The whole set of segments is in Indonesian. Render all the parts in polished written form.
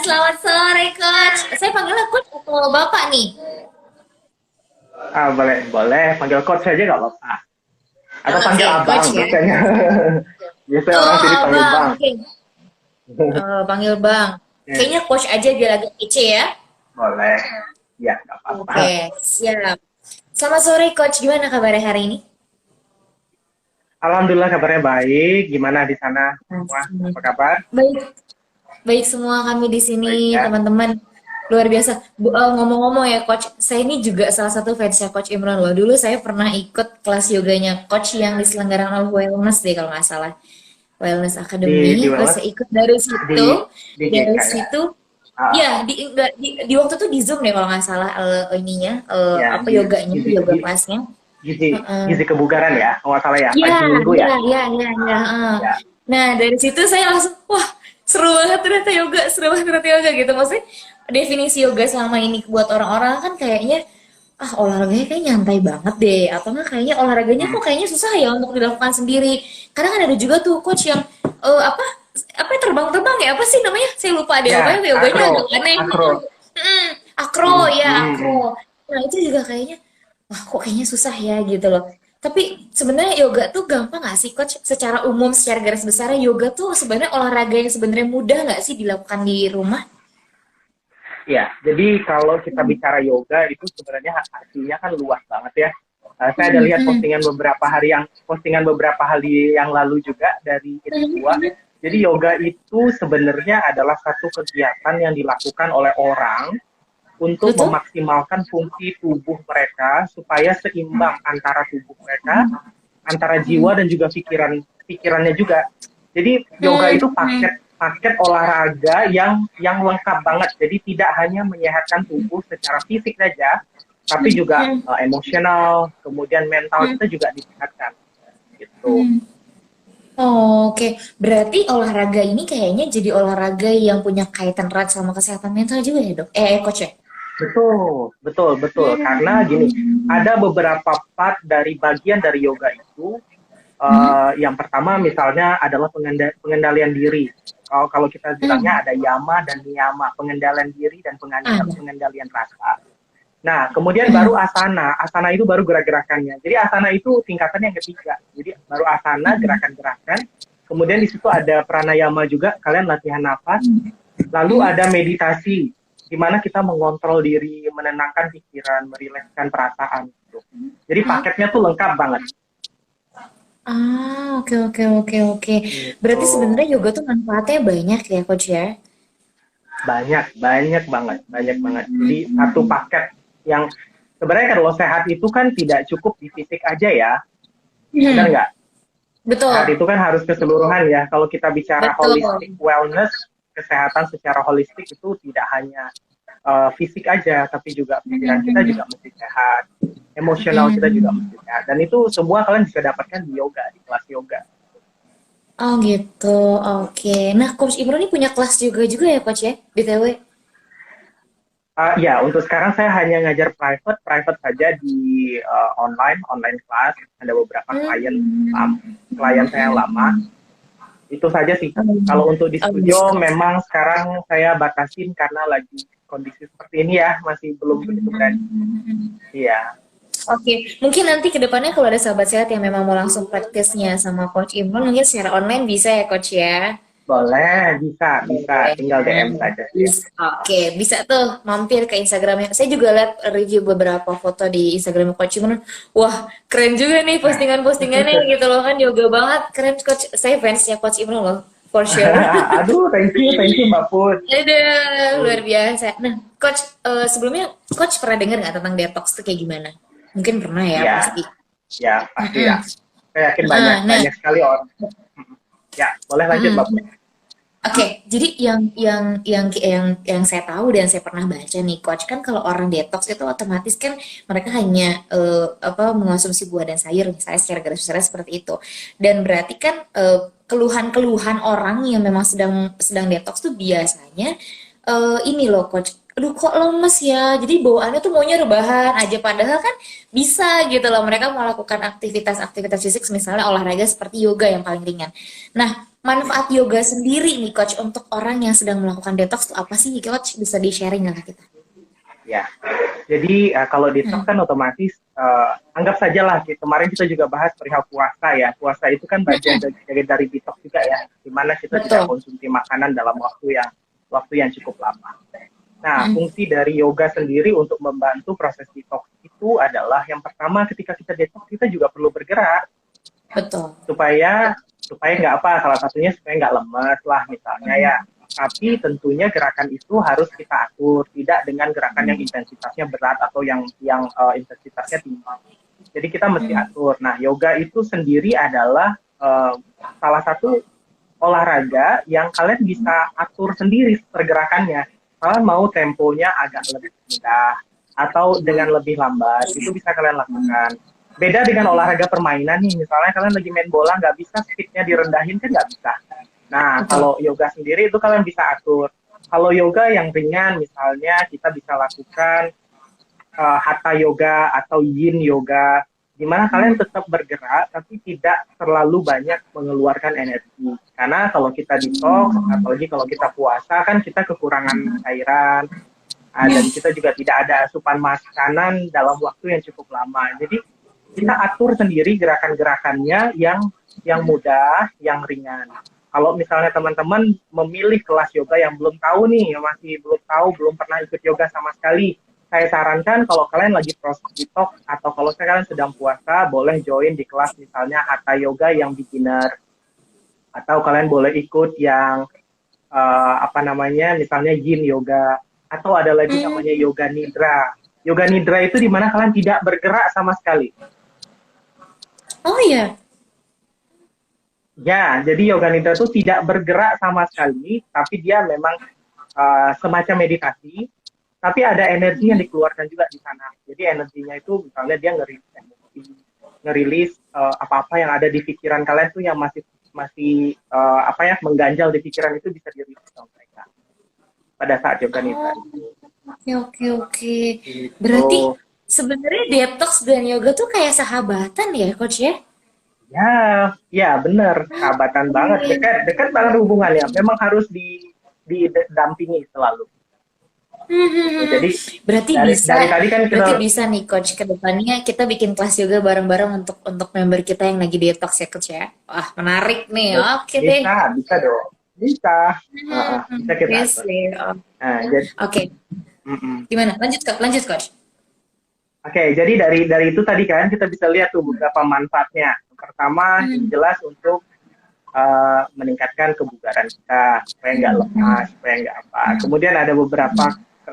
selamat sore Coach. Saya panggilnya Coach atau Bapak nih? Boleh, boleh. Panggil coach aja nggak apa-apa. Atau panggil Oke, abang Coach ya. biasanya. Biasanya orang Oh, sini panggil Bang, bang. oke. Panggil Bang. Ya, Kayaknya Coach aja biar agak kece ya. boleh. Ya, nggak apa-apa. Oke, siap. Selamat sore Coach, gimana kabarnya hari ini? Alhamdulillah kabarnya baik. Gimana di sana semua? Asik. Apa kabar? Baik, baik semua kami di sini, Baik ya. teman-teman. Luar biasa. Ngomong-ngomong ya Coach, saya ini juga salah satu fansnya Coach Imran loh. Dulu saya pernah ikut kelas yoganya Coach yang diselenggarakan oleh Wellness deh kalau nggak salah. Wellness Di Academy. Pas Wellness, saya ikut dari di situ, di GK dari ya. situ, Ah, ya di waktu itu di Zoom deh kalau nggak salah ininya ya, apa yoganya, yoga kelasnya. gizi kebugaran ya. Kalau nggak salah ya. Iya, Pagi minggu iya, ya. iya, iya, iya. Ya. Nah, dari situ saya langsung, wah, seru banget ternyata yoga, seru banget ternyata yoga gitu. Maksudnya, definisi yoga selama ini buat orang-orang kan kayaknya, ah olahraganya kayak nyantai banget deh. Atau nggak kayaknya olahraganya kok Hmm. kayaknya susah ya untuk dilakukan sendiri. Karena kan ada juga tuh coach yang, apa, apa terbang-terbang ya, apa sih namanya? Saya lupa deh, Ya, pokoknya yoganya agak akro, aneh. akro. Mm, akro, Hmm, ya hmm, akro. hmm. Nah, itu juga kayaknya wah kok kayaknya susah ya gitu loh. Tapi sebenarnya yoga tuh gampang nggak sih coach? Secara umum, secara garis besarnya yoga tuh sebenarnya olahraga yang sebenarnya mudah nggak sih dilakukan di rumah? Ya, jadi kalau kita bicara yoga itu sebenarnya artinya kan luas banget ya. Saya ada Hmm, lihat hmm, postingan beberapa hari yang lalu juga dari hmm, Itsua. hmm, Jadi yoga itu sebenarnya adalah satu kegiatan yang dilakukan oleh orang untuk betul? memaksimalkan fungsi tubuh mereka supaya seimbang antara tubuh mereka, antara Hmm, jiwa dan juga pikirannya juga. Jadi yoga hmm, itu hmm, paket paket olahraga yang lengkap banget. Jadi tidak hanya menyehatkan tubuh secara fisik saja, tapi juga hmm, emosional, kemudian mental hmm, kita juga ditingkatkan. Gitu. hmm. Oh, oke, berarti olahraga ini kayaknya jadi olahraga yang punya kaitan erat sama kesehatan mental juga ya dok? Coach ya? Betul, betul, betul. Karena gini, Hmm, ada beberapa part dari bagian dari yoga itu. hmm, Yang pertama misalnya adalah pengendalian diri. Kalau kalau kita hmm. bilangnya ada yama dan niyama, pengendalian diri dan Ah, pengendalian rasa. Nah, kemudian baru hmm, asana. Asana itu baru gerak-gerakannya. Jadi asana itu tingkatan yang ketiga. Jadi baru asana, hmm, gerakan-gerakan. Kemudian di situ ada pranayama juga, kalian latihan nafas. hmm, Lalu hmm. ada meditasi, di mana kita mengontrol diri, menenangkan pikiran, merilekskan perasaan. Gitu. Jadi Hmm. paketnya tuh lengkap banget. Oke, oke, oke, oke. Gitu. Berarti sebenarnya yoga tuh manfaatnya banyak ya, Coach ya? Banyak, banyak banget, banyak banget. Jadi satu Hmm. paket yang sebenarnya kalau sehat itu kan tidak cukup di fisik aja ya, benar Hmm. nggak? Sehat Betul, itu kan harus keseluruhan ya. Kalau kita bicara betul. holistic wellness, kesehatan secara holistik itu tidak hanya fisik aja, tapi juga pikiran kita Hmm. juga mesti sehat, emosional kita juga Hmm. mesti sehat. Dan itu semua kalian bisa dapatkan di yoga, di kelas yoga. Oh gitu, oke. Nah, Coach Ibnu ini punya kelas juga juga ya, Coach ya? BTW. Ya, untuk sekarang saya hanya ngajar private saja di online class. Ada beberapa Hmm. klien saya yang lama. Itu saja sih. Hmm. Kalau untuk di Oh gitu. studio, memang sekarang saya batasin karena lagi kondisi seperti ini ya, masih belum begitu berani. Hmm. Iya, Oke, mungkin nanti ke depannya kalau ada sahabat sehat yang memang mau langsung praktisnya sama Coach Imran, mungkin secara online bisa ya, Coach ya? boleh, bisa, bisa. Boleh. Tinggal DM saja sih. Oke, bisa tuh mampir ke Instagramnya. Saya juga lihat review beberapa foto di Instagram Coach Iman. Wah, keren juga nih postingan-postingannya gitu loh kan yoga banget. Keren Coach. Saya fansnya Coach Iman loh, for sure. Aduh, thank you Mbak Put. Ada luar Hmm, biasa. Nah, Coach, sebelumnya Coach pernah dengar nggak tentang detox itu kayak gimana? Mungkin pernah ya, Iya, pasti. ya pasti Mm-mm. ya. Saya yakin banyak, Nah, banyak sekali orang. Ya, boleh lanjut Mbak Put. mm, oke, jadi yang saya tahu dan saya pernah baca nih, coach kan kalau orang detox itu otomatis kan mereka hanya apa mengonsumsi buah dan sayur misalnya secara garis besarnya seperti itu. Dan berarti kan keluhan-keluhan orang yang memang sedang sedang detox tuh biasanya ini loh coach. Aduh kok lemes ya. Jadi bawaannya tuh maunya rebahan aja padahal kan bisa gitu loh mereka melakukan aktivitas-aktivitas fisik misalnya olahraga seperti yoga yang paling ringan. Nah, manfaat yoga sendiri nih coach untuk orang yang sedang melakukan detox tuh apa sih coach? Bisa di-sharing nggak ke kita? Ya, jadi kalau detox Hmm. kan otomatis anggap sajalah kemarin kita juga bahas perihal puasa ya. Puasa itu kan bagian Mm-mm. dari detox juga ya, di mana kita tidak Betul. konsumsi makanan dalam waktu yang cukup lama. Nah, Mm-mm. fungsi dari yoga sendiri untuk membantu proses detox itu adalah yang pertama ketika kita detox kita juga perlu bergerak Betul. supaya supaya nggak apa salah satunya supaya nggak lemes lah misalnya ya, tapi tentunya gerakan itu harus kita atur tidak dengan gerakan yang intensitasnya berat atau yang intensitasnya tinggi, jadi kita mesti Mm. atur. Nah, yoga itu sendiri adalah salah satu olahraga yang kalian bisa atur sendiri pergerakannya. Kalian mau temponya agak lebih rendah atau dengan lebih lambat, itu bisa kalian lakukan. Beda dengan olahraga permainan nih, misalnya kalian lagi main bola, nggak bisa speednya direndahin, kan nggak bisa. Nah, Betul. kalau yoga sendiri itu kalian bisa atur. Kalau yoga yang ringan, misalnya kita bisa lakukan hatha yoga atau yin yoga, di mana kalian tetap bergerak tapi tidak terlalu banyak mengeluarkan energi. Karena kalau kita detox, apalagi kalau kita puasa kan kita kekurangan cairan, dan kita juga tidak ada asupan makanan dalam waktu yang cukup lama. Jadi kita atur sendiri gerakan-gerakannya yang mudah, yang ringan. Kalau misalnya teman-teman memilih kelas yoga yang belum tahu nih, yang masih belum tahu, belum pernah ikut yoga sama sekali, saya sarankan kalau kalian lagi proses detox atau kalau kalian sedang puasa, boleh join di kelas misalnya Hatha Yoga yang beginner, atau kalian boleh ikut yang apa namanya, misalnya Yin Yoga, atau ada lagi Mm. namanya Yoga Nidra. Yoga Nidra itu di mana kalian tidak bergerak sama sekali. Oh iya. Ya, jadi Yoga Nidra itu tidak bergerak sama sekali, tapi dia memang semacam meditasi, tapi ada energi yang dikeluarkan juga di sana. Jadi energinya itu misalnya dia ngerilis emosi, ngerilis apa-apa yang ada di pikiran kalian tuh yang masih masih apa ya, mengganjal di pikiran, itu bisa dirilis sama mereka pada saat yoga nidra Oh, itu. oke oke oke. Itu Berarti sebenarnya detox dan yoga tuh kayak sahabatan ya, coach ya? ya, ya benar, sahabatan banget, Oke. dekat dekat banget hubungannya. Memang harus didampingi selalu. Hmm, hmm, Gitu. hmm. Jadi Berarti bisa, dari tadi kan kita berarti bisa nih coach ke depannya kita bikin kelas yoga bareng-bareng untuk member kita yang lagi detox ya coach ya. Wah, menarik nih. Oke deh. bisa dong, bisa. Bisa kita Oke atur. sih. Nah, jadi, Oke, gimana? Lanjut Kak, lanjut coach. jadi dari itu tadi kan kita bisa lihat tuh beberapa manfaatnya. Yang pertama, yang Hmm, jelas untuk meningkatkan kebugaran kita supaya nggak lemas, supaya nggak apa. Kemudian ada beberapa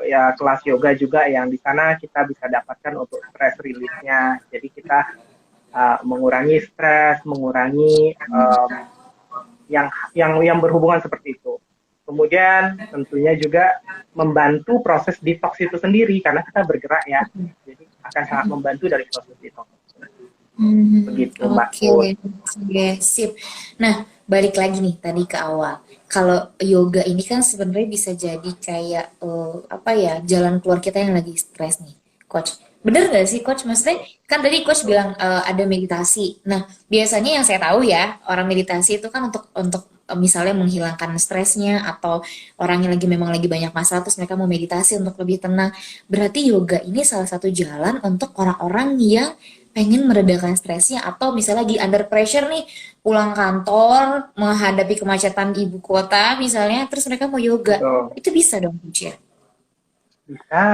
ya kelas yoga juga yang di sana kita bisa dapatkan untuk stress release-nya. Jadi kita mengurangi stres, mengurangi yang berhubungan seperti itu. Kemudian tentunya juga membantu proses detox itu sendiri karena kita bergerak ya. Jadi akan sangat membantu dari proses detox. Begitu Mbak oke, Put. oke, sip. Nah, balik lagi nih tadi ke awal. Kalau yoga ini kan sebenarnya bisa jadi kayak apa ya, jalan keluar kita yang lagi stres nih, coach. Bener nggak sih, coach? Maksudnya kan tadi coach bilang ada meditasi. Nah, biasanya yang saya tahu ya, orang meditasi itu kan untuk misalnya menghilangkan stresnya atau orang yang lagi memang lagi banyak masalah terus mereka mau meditasi untuk lebih tenang. Berarti yoga ini salah satu jalan untuk orang-orang yang pengen meredakan stresnya atau misalnya lagi under pressure nih pulang kantor menghadapi kemacetan ibu kota misalnya terus mereka mau yoga Betul. itu bisa dong coach ya.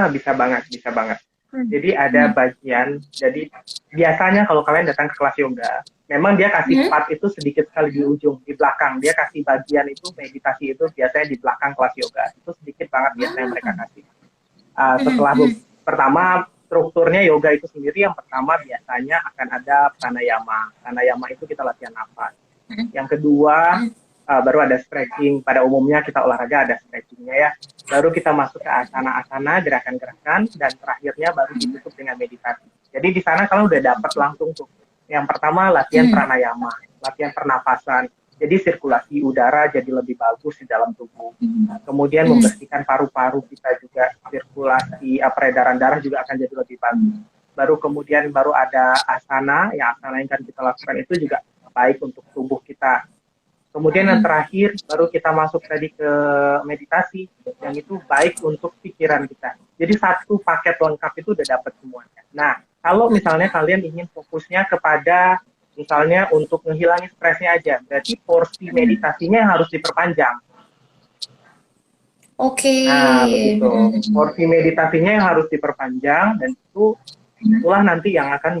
Bisa banget, bisa banget. Hmm. Jadi ada Hmm. bagian, jadi biasanya kalau kalian datang ke kelas yoga, memang dia kasih Hmm. part itu sedikit sekali di ujung, di belakang. Dia kasih bagian itu, meditasi itu biasanya di belakang kelas yoga. Itu sedikit banget biasanya mereka Ah. kasih. Hmm. Setelah Hmm. pertama, strukturnya yoga itu sendiri, yang pertama biasanya akan ada pranayama. Pranayama itu kita latihan nafas. Hmm. Yang kedua, Hmm. baru ada stretching. Pada umumnya kita olahraga ada stretchingnya ya. Baru kita masuk ke asana-asana, gerakan-gerakan, dan terakhirnya baru ditutup dengan meditasi. Jadi di sana kalian udah dapat langsung tuh. Yang pertama latihan Hmm. pranayama, latihan pernapasan. Jadi sirkulasi udara jadi lebih bagus di dalam tubuh. Kemudian Hmm. membersihkan paru-paru kita juga, sirkulasi peredaran darah juga akan jadi lebih bagus. Baru ada asana, yang asana yang kan kita lakukan itu juga baik untuk tubuh kita. Kemudian yang terakhir baru kita masuk tadi ke meditasi, yang itu baik untuk pikiran kita. Jadi satu paket lengkap itu udah dapat semuanya. Nah, kalau misalnya kalian ingin fokusnya kepada misalnya untuk menghilangin stresnya aja, berarti porsi meditasinya yang harus diperpanjang. Oke. Nah, begitu. Porsi meditasinya yang harus diperpanjang dan itulah nanti yang akan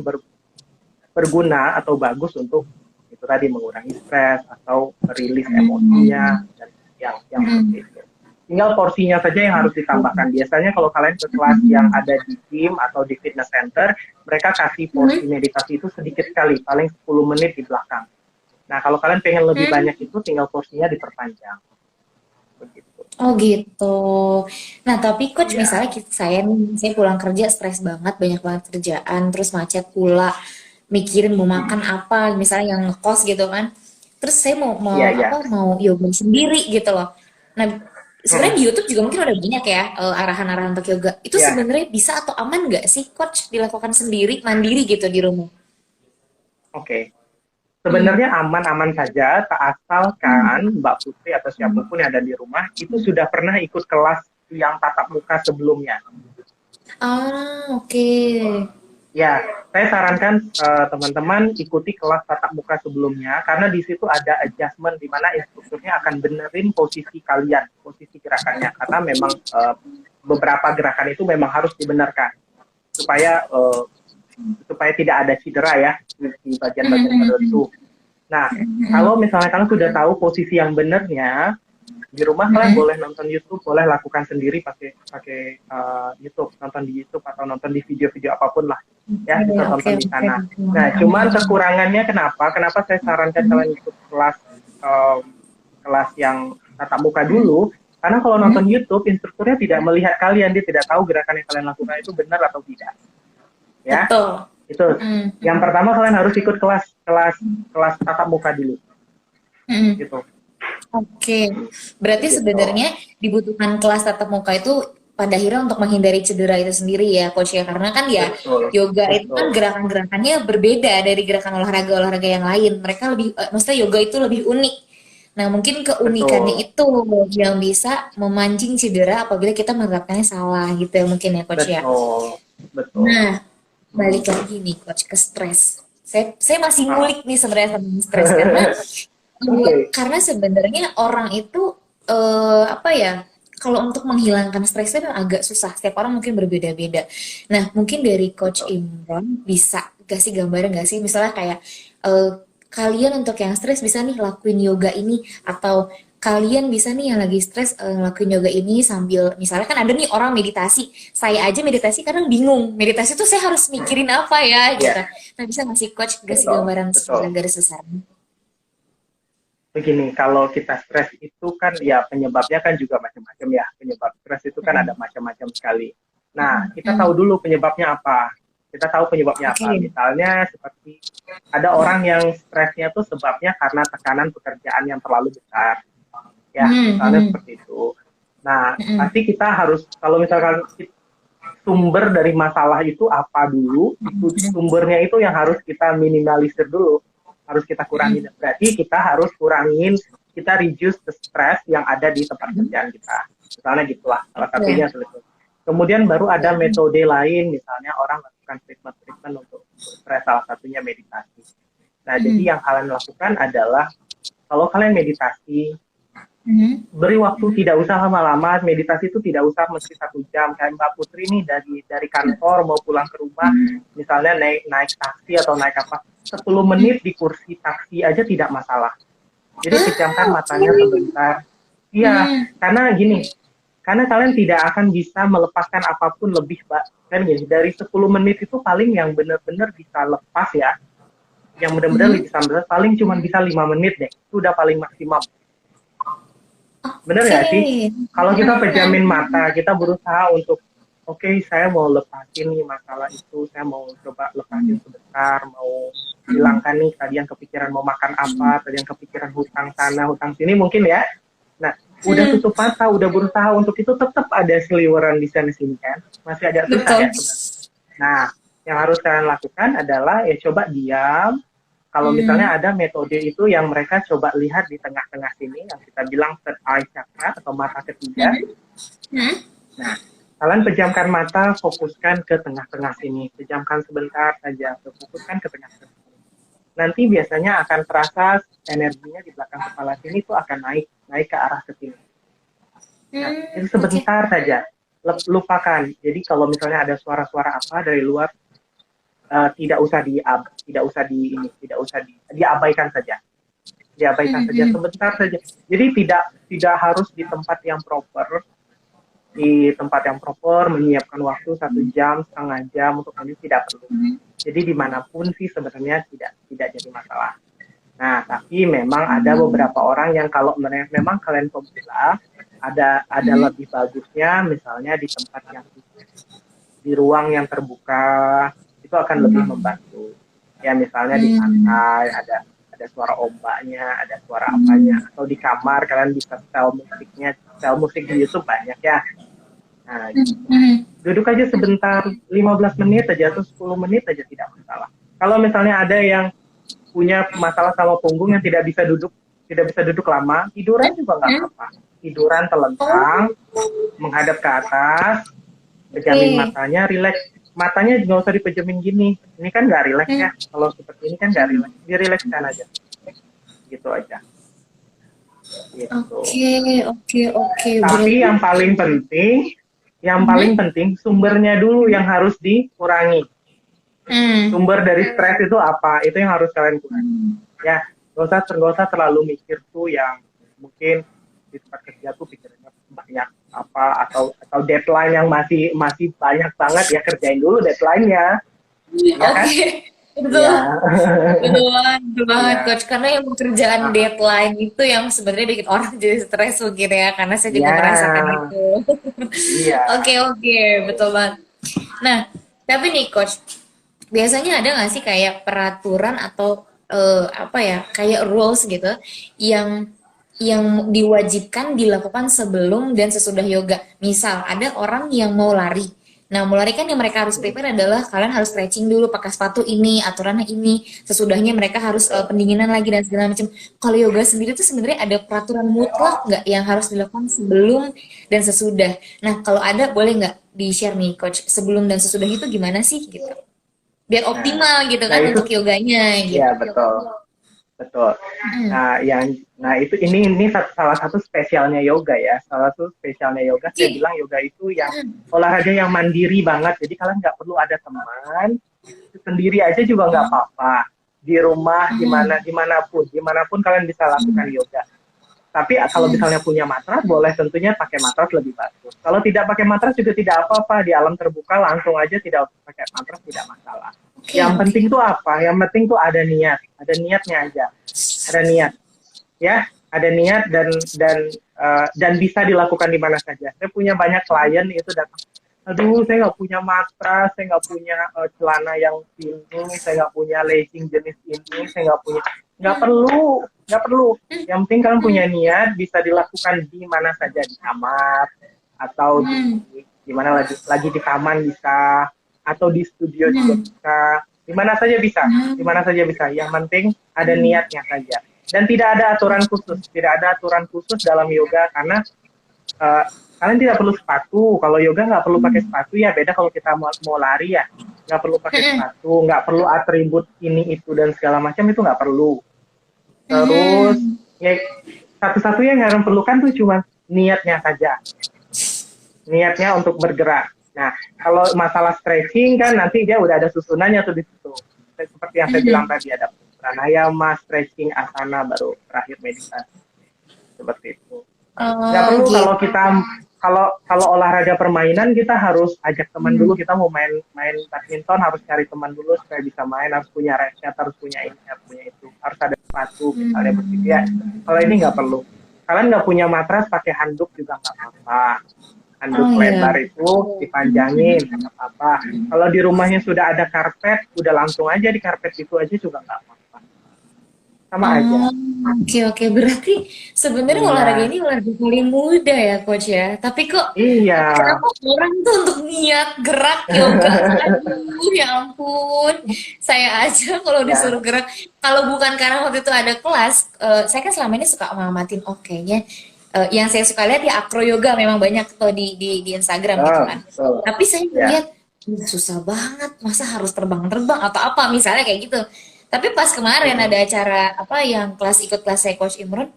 berguna atau bagus untuk itu tadi mengurangi stres atau merilis emosinya dan yang seperti itu. Tinggal porsinya saja yang harus ditambahkan. Biasanya kalau kalian ke kelas yang ada di gym atau di fitness center, mereka kasih porsi meditasi itu sedikit sekali, paling 10 menit di belakang. Nah, kalau kalian pengen lebih banyak itu tinggal porsinya diperpanjang. Begitu. Oh gitu. Nah tapi coach Ya. misalnya saya pulang kerja stres banget, banyak banget kerjaan, terus macet pula, mikirin mau makan apa, misalnya yang ngekos gitu kan. Terus saya mau Iya, mau iya. apa mau yoga sendiri gitu loh. Nah sebenarnya di YouTube juga mungkin udah banyak ya arahan-arahan untuk yoga. Itu Iya, sebenarnya bisa atau aman nggak sih coach dilakukan sendiri, mandiri gitu di rumah? oke. Hmm. Sebenarnya aman-aman saja, tak asalkan Mbak Putri atau siapapun yang ada di rumah itu sudah pernah ikut kelas yang tatap muka sebelumnya. Ah oke. Ya, saya sarankan teman-teman ikuti kelas tatap muka sebelumnya karena di situ ada adjustment di mana instrukturnya akan benerin posisi kalian, posisi gerakannya. Karena memang beberapa gerakan itu memang harus dibenarkan supaya supaya tidak ada cedera ya di bagian-bagian tertentu. Nah, kalau misalnya kalian sudah tahu posisi yang benarnya, di rumah kalian boleh nonton YouTube, boleh lakukan sendiri pakai pakai YouTube, nonton di YouTube atau nonton di video-video apapun lah, ya Oke bisa oke tonton di oke. sana. Nah, cuman kekurangannya kenapa? Kenapa saya sarankan kalian ikut kelas um, kelas yang tatap muka dulu? Karena kalau nonton YouTube, instrukturnya tidak melihat kalian, dia tidak tahu gerakan yang kalian lakukan itu benar atau tidak, ya. Betul. Itu. Yang pertama kalian harus ikut kelas kelas kelas tatap muka dulu, gitu. Oke, berarti Begitu. sebenarnya dibutuhkan kelas tatap muka itu pada akhirnya untuk menghindari cedera itu sendiri ya, coach ya. Karena kan ya Betul. yoga itu kan Betul. gerakan-gerakannya berbeda dari gerakan olahraga-olahraga yang lain. Mereka lebih, maksudnya yoga itu lebih unik. Nah, mungkin keunikannya Betul. itu yang bisa memancing cedera apabila kita menerapkannya salah gitu ya mungkin ya, coach ya. Betul. Betul. Nah, balik lagi nih coach ke stres. Saya masih Ah. ngulik nih sebenarnya sama stres karena Oke. karena sebenarnya orang itu apa ya? Kalau untuk menghilangkan stres itu agak susah. Setiap orang mungkin berbeda-beda. Nah, mungkin dari Coach Betul. Imron bisa kasih gambaran nggak sih? Misalnya kayak eh, kalian untuk yang stres bisa nih lakuin yoga ini atau kalian bisa nih yang lagi stres ngelakuin yoga ini sambil misalnya kan ada nih orang meditasi. Saya aja meditasi kadang bingung. Meditasi tuh saya harus mikirin apa ya gitu. Ya, Nah, bisa ngasih coach kasih betul. gambaran Betul. garis besarnya? Begini, kalau kita stres itu kan ya penyebabnya kan juga macam-macam ya. Penyebab stres itu kan ada macam-macam sekali. Nah, kita tahu Hmm, dulu penyebabnya apa. Kita tahu penyebabnya apa. oke. Misalnya seperti ada orang yang stresnya tuh sebabnya karena tekanan pekerjaan yang terlalu besar. Ya, Hmm, misalnya hmm, seperti itu. Nah, hmm, pasti kita harus, kalau misalkan sumber dari masalah itu apa dulu, itu sumbernya itu yang harus kita minimalisir dulu, harus kita kurangin. Berarti kita harus kurangin, kita reduce the stress yang ada di tempat kerjaan kita. Misalnya gitulah, salah ya. satunya seperti itu. Kemudian baru ada metode lain, misalnya orang lakukan treatment-treatment untuk stres, salah satunya meditasi. Nah, jadi Hmm, yang kalian lakukan adalah, kalau kalian meditasi, hmm, beri waktu, tidak usah lama-lama, meditasi itu tidak usah mesti 1 jam. Kayak Mbak Putri nih dari kantor mau pulang ke rumah, misalnya naik taksi atau naik apa, 10 menit di kursi taksi aja tidak masalah. Jadi pejamkan ah, matanya oke. sebentar. Iya, Hmm, karena gini, karena kalian tidak akan bisa melepaskan apapun lebih, Mbak. Kan gini, dari 10 menit itu paling yang benar-benar bisa lepas ya, yang benar-benar hmm, bisa paling cuma bisa 5 menit deh. Itu udah paling maksimum. Bener oke. nggak sih? Kalau kita Hmm, pejamin mata, kita berusaha untuk, oke, saya mau lepasin nih masalah itu, saya mau coba lepasin sebentar, mau hilangkan nih tadi yang kepikiran mau makan apa, tadi yang kepikiran hutang sana, hutang sini mungkin ya. Nah, udah hmm, tutup mata, udah berusaha untuk itu, tetap ada seliweran di sana sini kan, masih agak susah ya betul. sebenarnya. Nah, yang harus kalian lakukan adalah ya coba diam, kalau Hmm. misalnya ada metode itu yang mereka coba lihat di tengah-tengah sini, yang kita bilang third eye chakra atau mata ketiga. Hmm. Hmm. Nah, kalian pejamkan mata, fokuskan ke tengah-tengah sini. Pejamkan sebentar saja, fokuskan ke tengah-tengah sini. Nanti biasanya akan terasa energinya di belakang kepala sini tuh akan naik, naik ke arah ke sini. Nah, itu Oke. sebentar saja. Lupakan. Jadi kalau misalnya ada suara-suara apa dari luar, tidak usah tidak usah tidak usah diabaikan saja. Diabaikan saja Hmm. sebentar saja. Jadi tidak harus di tempat yang proper, menyiapkan waktu 1 jam, setengah jam untuk ini tidak perlu. Hmm. Jadi dimanapun sih sebenarnya tidak jadi masalah. Nah, tapi memang ada Hmm. beberapa orang yang kalau memang kalian pemula, ada Hmm. lebih bagusnya misalnya di tempat yang di ruang yang terbuka itu akan lebih membantu. Ya misalnya di Hmm. pantai ada suara ombaknya, ada suara apanya, Hmm. atau di kamar kalian bisa setel musiknya, setel musik di YouTube banyak ya. Nah, Hmm. duduk aja sebentar, 15 menit aja atau 10 menit aja tidak masalah. Kalau misalnya ada yang punya masalah sama punggung yang tidak bisa duduk lama, tiduran juga nggak Hmm. apa-apa. Tiduran telentang, Oh, menghadap ke atas, pejamin oke. matanya, rileks. Matanya nggak usah dipejamin gini. Ini kan nggak rileks Hmm. ya. Kalau seperti ini kan nggak rileks. Dirilekskan aja. Gitu aja. Gitu. Oke, oke, oke. Tapi Berarti, yang paling hmm. penting sumbernya dulu yang harus dikurangi. Hmm. Sumber dari stres itu apa? Itu yang harus kalian kurangi. Hmm. Ya, nggak usah terlalu mikir tuh yang mungkin di tempat kerja tuh pikirannya banyak apa atau deadline yang masih masih banyak banget ya, kerjain dulu deadline-nya, ya kan? Oke, betul. Iya. Betul banget, Iya. Coach. Karena yang pekerjaan Ah, deadline itu yang sebenarnya bikin orang jadi stres mungkin ya. Karena saya juga merasakan iya. itu. Iya. Oke, oke. Betul banget. Nah, tapi nih, Coach. Biasanya ada nggak sih kayak peraturan atau apa ya, kayak rules gitu yang diwajibkan dilakukan sebelum dan sesudah yoga. Misal ada orang yang mau lari. Nah, mau lari kan yang mereka harus prepare adalah kalian harus stretching dulu pakai sepatu ini, aturannya ini. Sesudahnya mereka harus Betul. pendinginan lagi dan segala macam. Kalau yoga sendiri tuh sebenarnya ada peraturan mutlak nggak yang harus dilakukan sebelum dan sesudah. Nah, kalau ada boleh nggak di-share nih, Coach, sebelum dan sesudah itu gimana sih gitu? Biar Nah, optimal gitu nah kan itu untuk yoganya ya gitu. betul. Betul. Hmm. Nah itu ini salah satu spesialnya yoga ya. Salah satu spesialnya yoga, saya Oke. bilang yoga itu yang olahraga yang mandiri banget. Jadi kalian nggak perlu ada teman, sendiri aja juga nggak apa-apa. Di rumah, Hmm. dimanapun kalian bisa lakukan yoga. Tapi kalau Hmm. misalnya punya matras, boleh tentunya pakai matras lebih bagus. Kalau tidak pakai matras juga tidak apa-apa. Di alam terbuka langsung aja tidak pakai matras tidak masalah. Oke, Yang oke. penting tuh apa? Yang penting tuh ada niatnya aja, ada niat, ya, ada niat dan bisa dilakukan di mana saja. Saya punya banyak klien itu datang, aduh saya nggak punya matras, saya nggak punya celana yang ini, saya nggak punya legging jenis ini, saya nggak punya, nggak perlu. Yang penting kalian punya niat, bisa dilakukan di mana saja, di kamar atau Hmm. di mana lagi di taman bisa, atau di studio juga Hmm. bisa, di mana saja bisa, di Hmm. mana saja bisa. Yang penting ada niatnya saja. Dan tidak ada aturan khusus dalam yoga karena uh, kalian tidak perlu sepatu. Kalau yoga nggak perlu pakai sepatu ya, beda kalau kita mau lari ya, nggak perlu pakai sepatu, nggak perlu atribut ini itu dan segala macam, itu nggak perlu. Terus Hmm. ya satu-satunya yang kalian perlukan tuh cuma niatnya saja, niatnya untuk bergerak. Nah, kalau masalah stretching kan nanti dia udah ada susunannya tuh di situ. Seperti yang saya bilang Hmm. tadi, ada pranayama, stretching, asana, baru terakhir meditasi. Seperti itu. Nggak Oh perlu gitu. kalau olahraga permainan kita harus ajak teman dulu, Hmm. kita mau main badminton harus cari teman dulu supaya bisa main, harus punya racket, harus punya ini, harus punya itu, harus ada sepatu misalnya begitu ya. Kalau ini nggak perlu, kalian nggak punya matras pakai handuk juga nggak apa-apa, handuk Oh iya. lebar itu dipanjangin nggak apa-apa. Kalau di rumahnya sudah ada karpet, udah langsung aja di karpet itu aja juga nggak apa-apa. sama aja. Oh, oke oke. Berarti sebenarnya olahraga Iya, ini olahraga paling mudah ya, Coach ya. Tapi kok iya. kenapa orang tuh untuk niat gerak yoga tuh, aduh ya ampun. Saya aja kalau disuruh Ya, gerak, kalau bukan karena waktu itu ada kelas, saya kan selama ini suka ngamatin, oh kayaknya yang saya suka lihat ya acro yoga memang banyak tuh di Instagram gitu betul, kan. betul. Tapi saya Ya, ngeliat, "Ih, susah banget, masa harus terbang-terbang atau apa misalnya kayak gitu. Tapi pas kemarin ada mm-mm. acara apa yang kelas ikut kelas saya Coach Imron,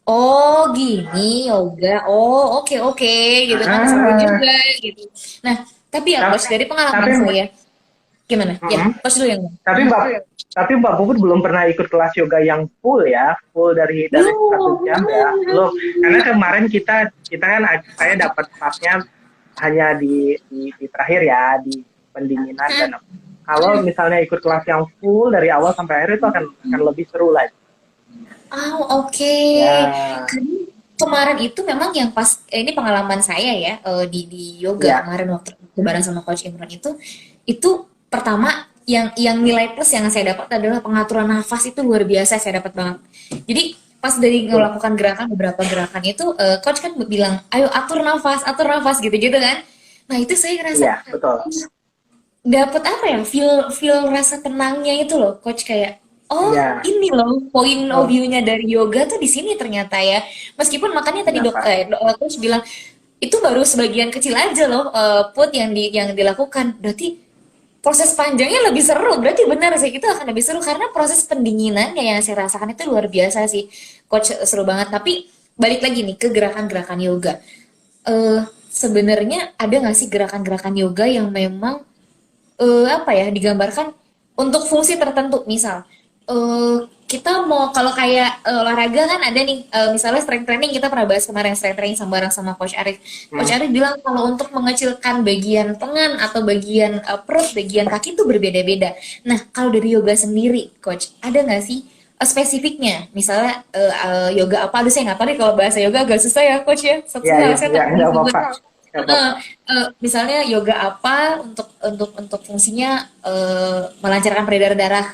oh gini yoga, oh oke oke gitu kan seru Ah, juga gitu. Nah tapi ya tapi, Coach dari tapi, pengalaman saya gimana? Ya mm-mm. Coach dulu yang ngomong. Tapi Mbak Puput belum pernah ikut kelas yoga yang full ya, full dari 1 jam ya, belum. Karena kemarin kita kan saya dapat partnya hanya di terakhir ya, di pendinginan dan kalau misalnya ikut kelas yang full dari awal sampai akhir itu akan lebih seru lagi. Oh oke. Ya, Karena kemarin itu memang yang pas ini pengalaman saya ya di yoga ya, kemarin waktu bareng sama Coach Imron itu pertama yang nilai plus yang saya dapat adalah pengaturan nafas itu luar biasa saya dapat banget. Jadi pas dari betul. melakukan gerakan beberapa gerakan itu coach kan bilang ayo atur nafas gitu-gitu kan. Nah itu saya ngerasa Iya, betul. dapat apa ya feel feel rasa tenangnya itu loh coach kayak oh Iya, ini loh point of betul. view-nya dari yoga tuh di sini ternyata ya meskipun makanya tadi Nafas. coach bilang itu baru sebagian kecil aja loh put yang dilakukan berarti proses panjangnya lebih seru berarti benar sih itu akan lebih seru karena proses pendinginannya yang saya rasakan itu luar biasa sih coach seru banget tapi balik lagi nih ke gerakan-gerakan yoga sebenarnya ada nggak sih gerakan-gerakan yoga yang memang apa ya digambarkan untuk fungsi tertentu misal kita mau kalau kayak olahraga kan ada nih misalnya strength training kita pernah bahas kemarin strength training sama bareng sama Coach Hmm. Arif bilang kalau untuk mengecilkan bagian lengan atau bagian perut bagian kaki itu berbeda-beda nah kalau dari yoga sendiri Coach ada nggak sih spesifiknya misalnya yoga apa aduh saya nggak tahu nih kalau bahasa yoga agak susah ya Coach ya Ya, susah ya, saya ya, takut nggak disebut apa-apa. Nggak apa-apa. misalnya yoga apa untuk fungsinya melancarkan peredaran darah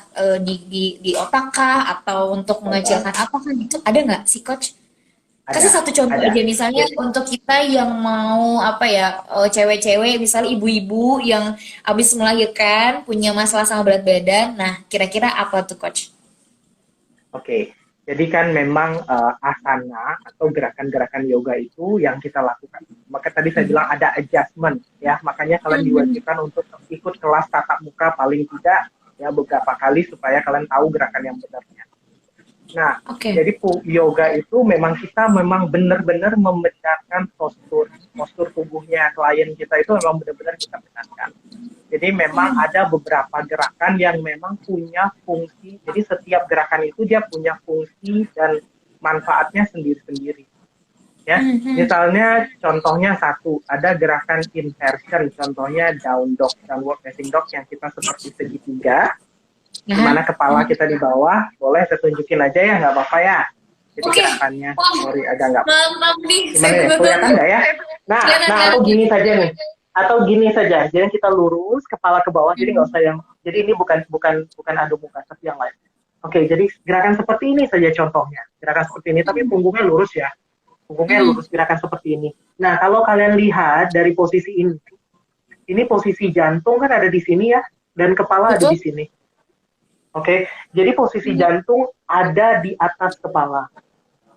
di otak kah atau untuk Ada, mengecilkan apa kan itu ada nggak sih coach? Kasih ada, satu contoh ada. aja misalnya untuk kita yang mau apa ya cewek-cewek misalnya ibu-ibu yang habis melahirkan punya masalah sama berat badan, nah kira-kira apa tuh coach? Oke, jadi kan memang asana atau gerakan-gerakan yoga itu yang kita lakukan. Maka tadi saya bilang ada adjustment ya, makanya kalian diwajibkan untuk ikut kelas tatap muka paling tidak ya beberapa kali supaya kalian tahu gerakan yang benarnya. Nah, Oke. jadi yoga itu memang kita memang benar-benar membenarkan postur tubuhnya klien kita itu memang benar-benar kita benarkan. Jadi memang ada beberapa gerakan yang memang punya fungsi. Jadi setiap gerakan itu dia punya fungsi dan manfaatnya sendiri-sendiri. Ya, misalnya contohnya satu, ada gerakan inversion, contohnya down dog, downward facing dog yang kita seperti segitiga, di Nah, mana kepala kita di bawah. Boleh saya tunjukin aja ya, nggak apa-apa ya. Jadi oke. gerakannya, Wah, sorry agak nggak. mantap nih. Gimana Saya ya? Kelihatan tunggu-tunggu. nggak ya? Nah, Kelihatan, nah atau kelihatan. gini saja nih. Atau gini saja. Jadi kita lurus, kepala ke bawah. Jadi nggak usah yang. Jadi ini bukan adu muka, tapi yang lain. Oke, jadi gerakan seperti ini saja contohnya. Gerakan seperti ini, tapi punggungnya lurus ya. Punggungnya lurus, gerakan seperti ini. Nah, kalau kalian lihat dari posisi ini posisi jantung kan ada di sini ya, dan kepala ada di Betul? sini. Oke, jadi posisi jantung ada di atas kepala.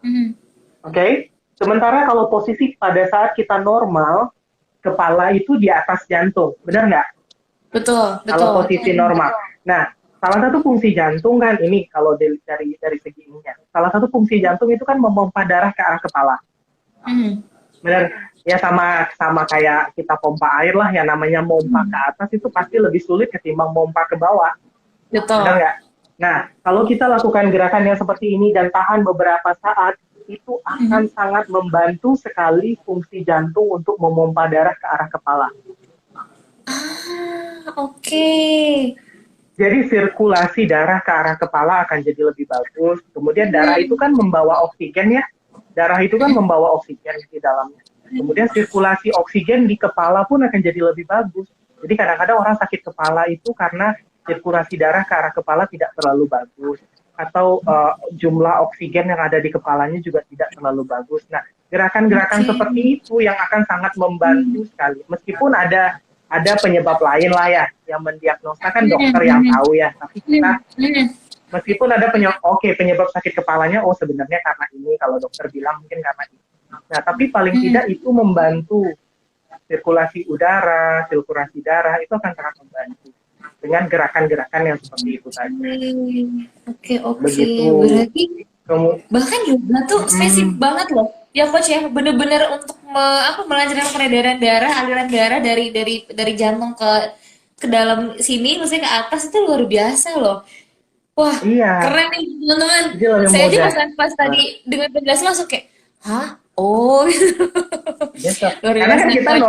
Mhm. Oke, sementara kalau posisi pada saat kita normal, kepala itu di atas jantung, benar nggak? Betul, Kalau betul. posisi normal. Nah, salah satu fungsi jantung kan ini kalau dari segi ininya. Salah satu fungsi jantung itu kan memompa darah ke arah kepala. Mhm. Benar? Ya sama kayak kita pompa air lah, yang namanya mompa ke atas itu pasti lebih sulit ketimbang mompa ke bawah. Benar Betul. nggak? Nah, kalau kita lakukan gerakan yang seperti ini dan tahan beberapa saat, itu akan Mhm. sangat membantu sekali fungsi jantung untuk memompa darah ke arah kepala. Oke. Jadi sirkulasi darah ke arah kepala akan jadi lebih bagus. Kemudian darah itu Mhm. kan membawa oksigen ya. Darah itu kan membawa oksigen di dalamnya. Kemudian sirkulasi oksigen di kepala pun akan jadi lebih bagus. Jadi kadang-kadang orang sakit kepala itu karena sirkulasi darah ke arah kepala tidak terlalu bagus. atau jumlah oksigen yang ada di kepalanya juga tidak terlalu bagus. Nah, gerakan-gerakan Oke. seperti itu yang akan sangat membantu sekali. Meskipun ada penyebab lain lah ya, yang mendiagnosa kan dokter yang tahu ya. Tapi kita meskipun ada penyebab sakit kepalanya, oh sebenarnya karena ini, kalau dokter bilang mungkin karena ini. Nah, tapi paling tidak itu membantu sirkulasi udara, sirkulasi darah, itu akan sangat membantu dengan gerakan-gerakan yang seperti itu tadi. Oke, oke. Begitu. Berarti Kamu, bahkan yoga tuh spesifik banget loh. Ya coach ya, bener-bener untuk melancarkan peredaran darah, aliran darah dari jantung ke dalam sini, maksudnya ke atas itu luar biasa loh. Wah, iya, keren nih teman-teman. jadi lebih Saya aja mudah. pas tadi dengan penjelasan langsung kayak, hah? Oh, Gitu. luar Karena kan biasa kita coach.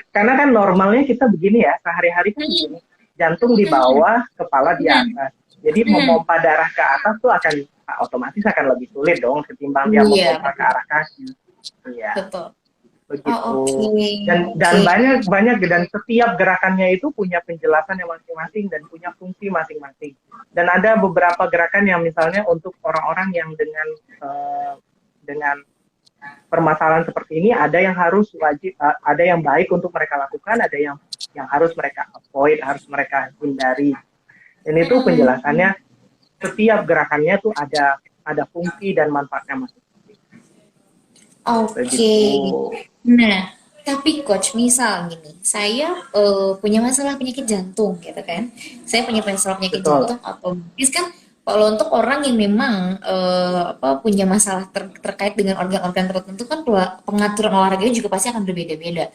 karena kan normalnya kita begini ya, sehari-hari kan Hmm, begini. Jantung di hmm, bawah, kepala di hmm, atas. Jadi hmm. memompa darah ke atas tuh akan otomatis akan lebih sulit dong ketimbang dia Iya, memompa ke betul. arah kaki. Iya, Betul. Oh, begitu. oke, Dan oke. banyak banyak dan setiap gerakannya itu punya penjelasan yang masing-masing dan punya fungsi masing-masing. Dan ada beberapa gerakan yang misalnya untuk orang-orang yang dengan permasalahan seperti ini, ada yang harus wajib, ada yang baik untuk mereka lakukan, ada yang harus mereka avoid, harus mereka hindari. Dan itu Hmm, penjelasannya, setiap gerakannya tuh ada fungsi dan manfaatnya masing-masing. oke. Begitu. Nah, tapi coach, misal gini, saya punya masalah penyakit jantung gitu kan. Saya punya masalah penyakit Betul. jantung otomatis kan kalau untuk orang yang memang punya masalah terkait dengan organ-organ tertentu kan pengaturan olahraganya juga pasti akan berbeda-beda.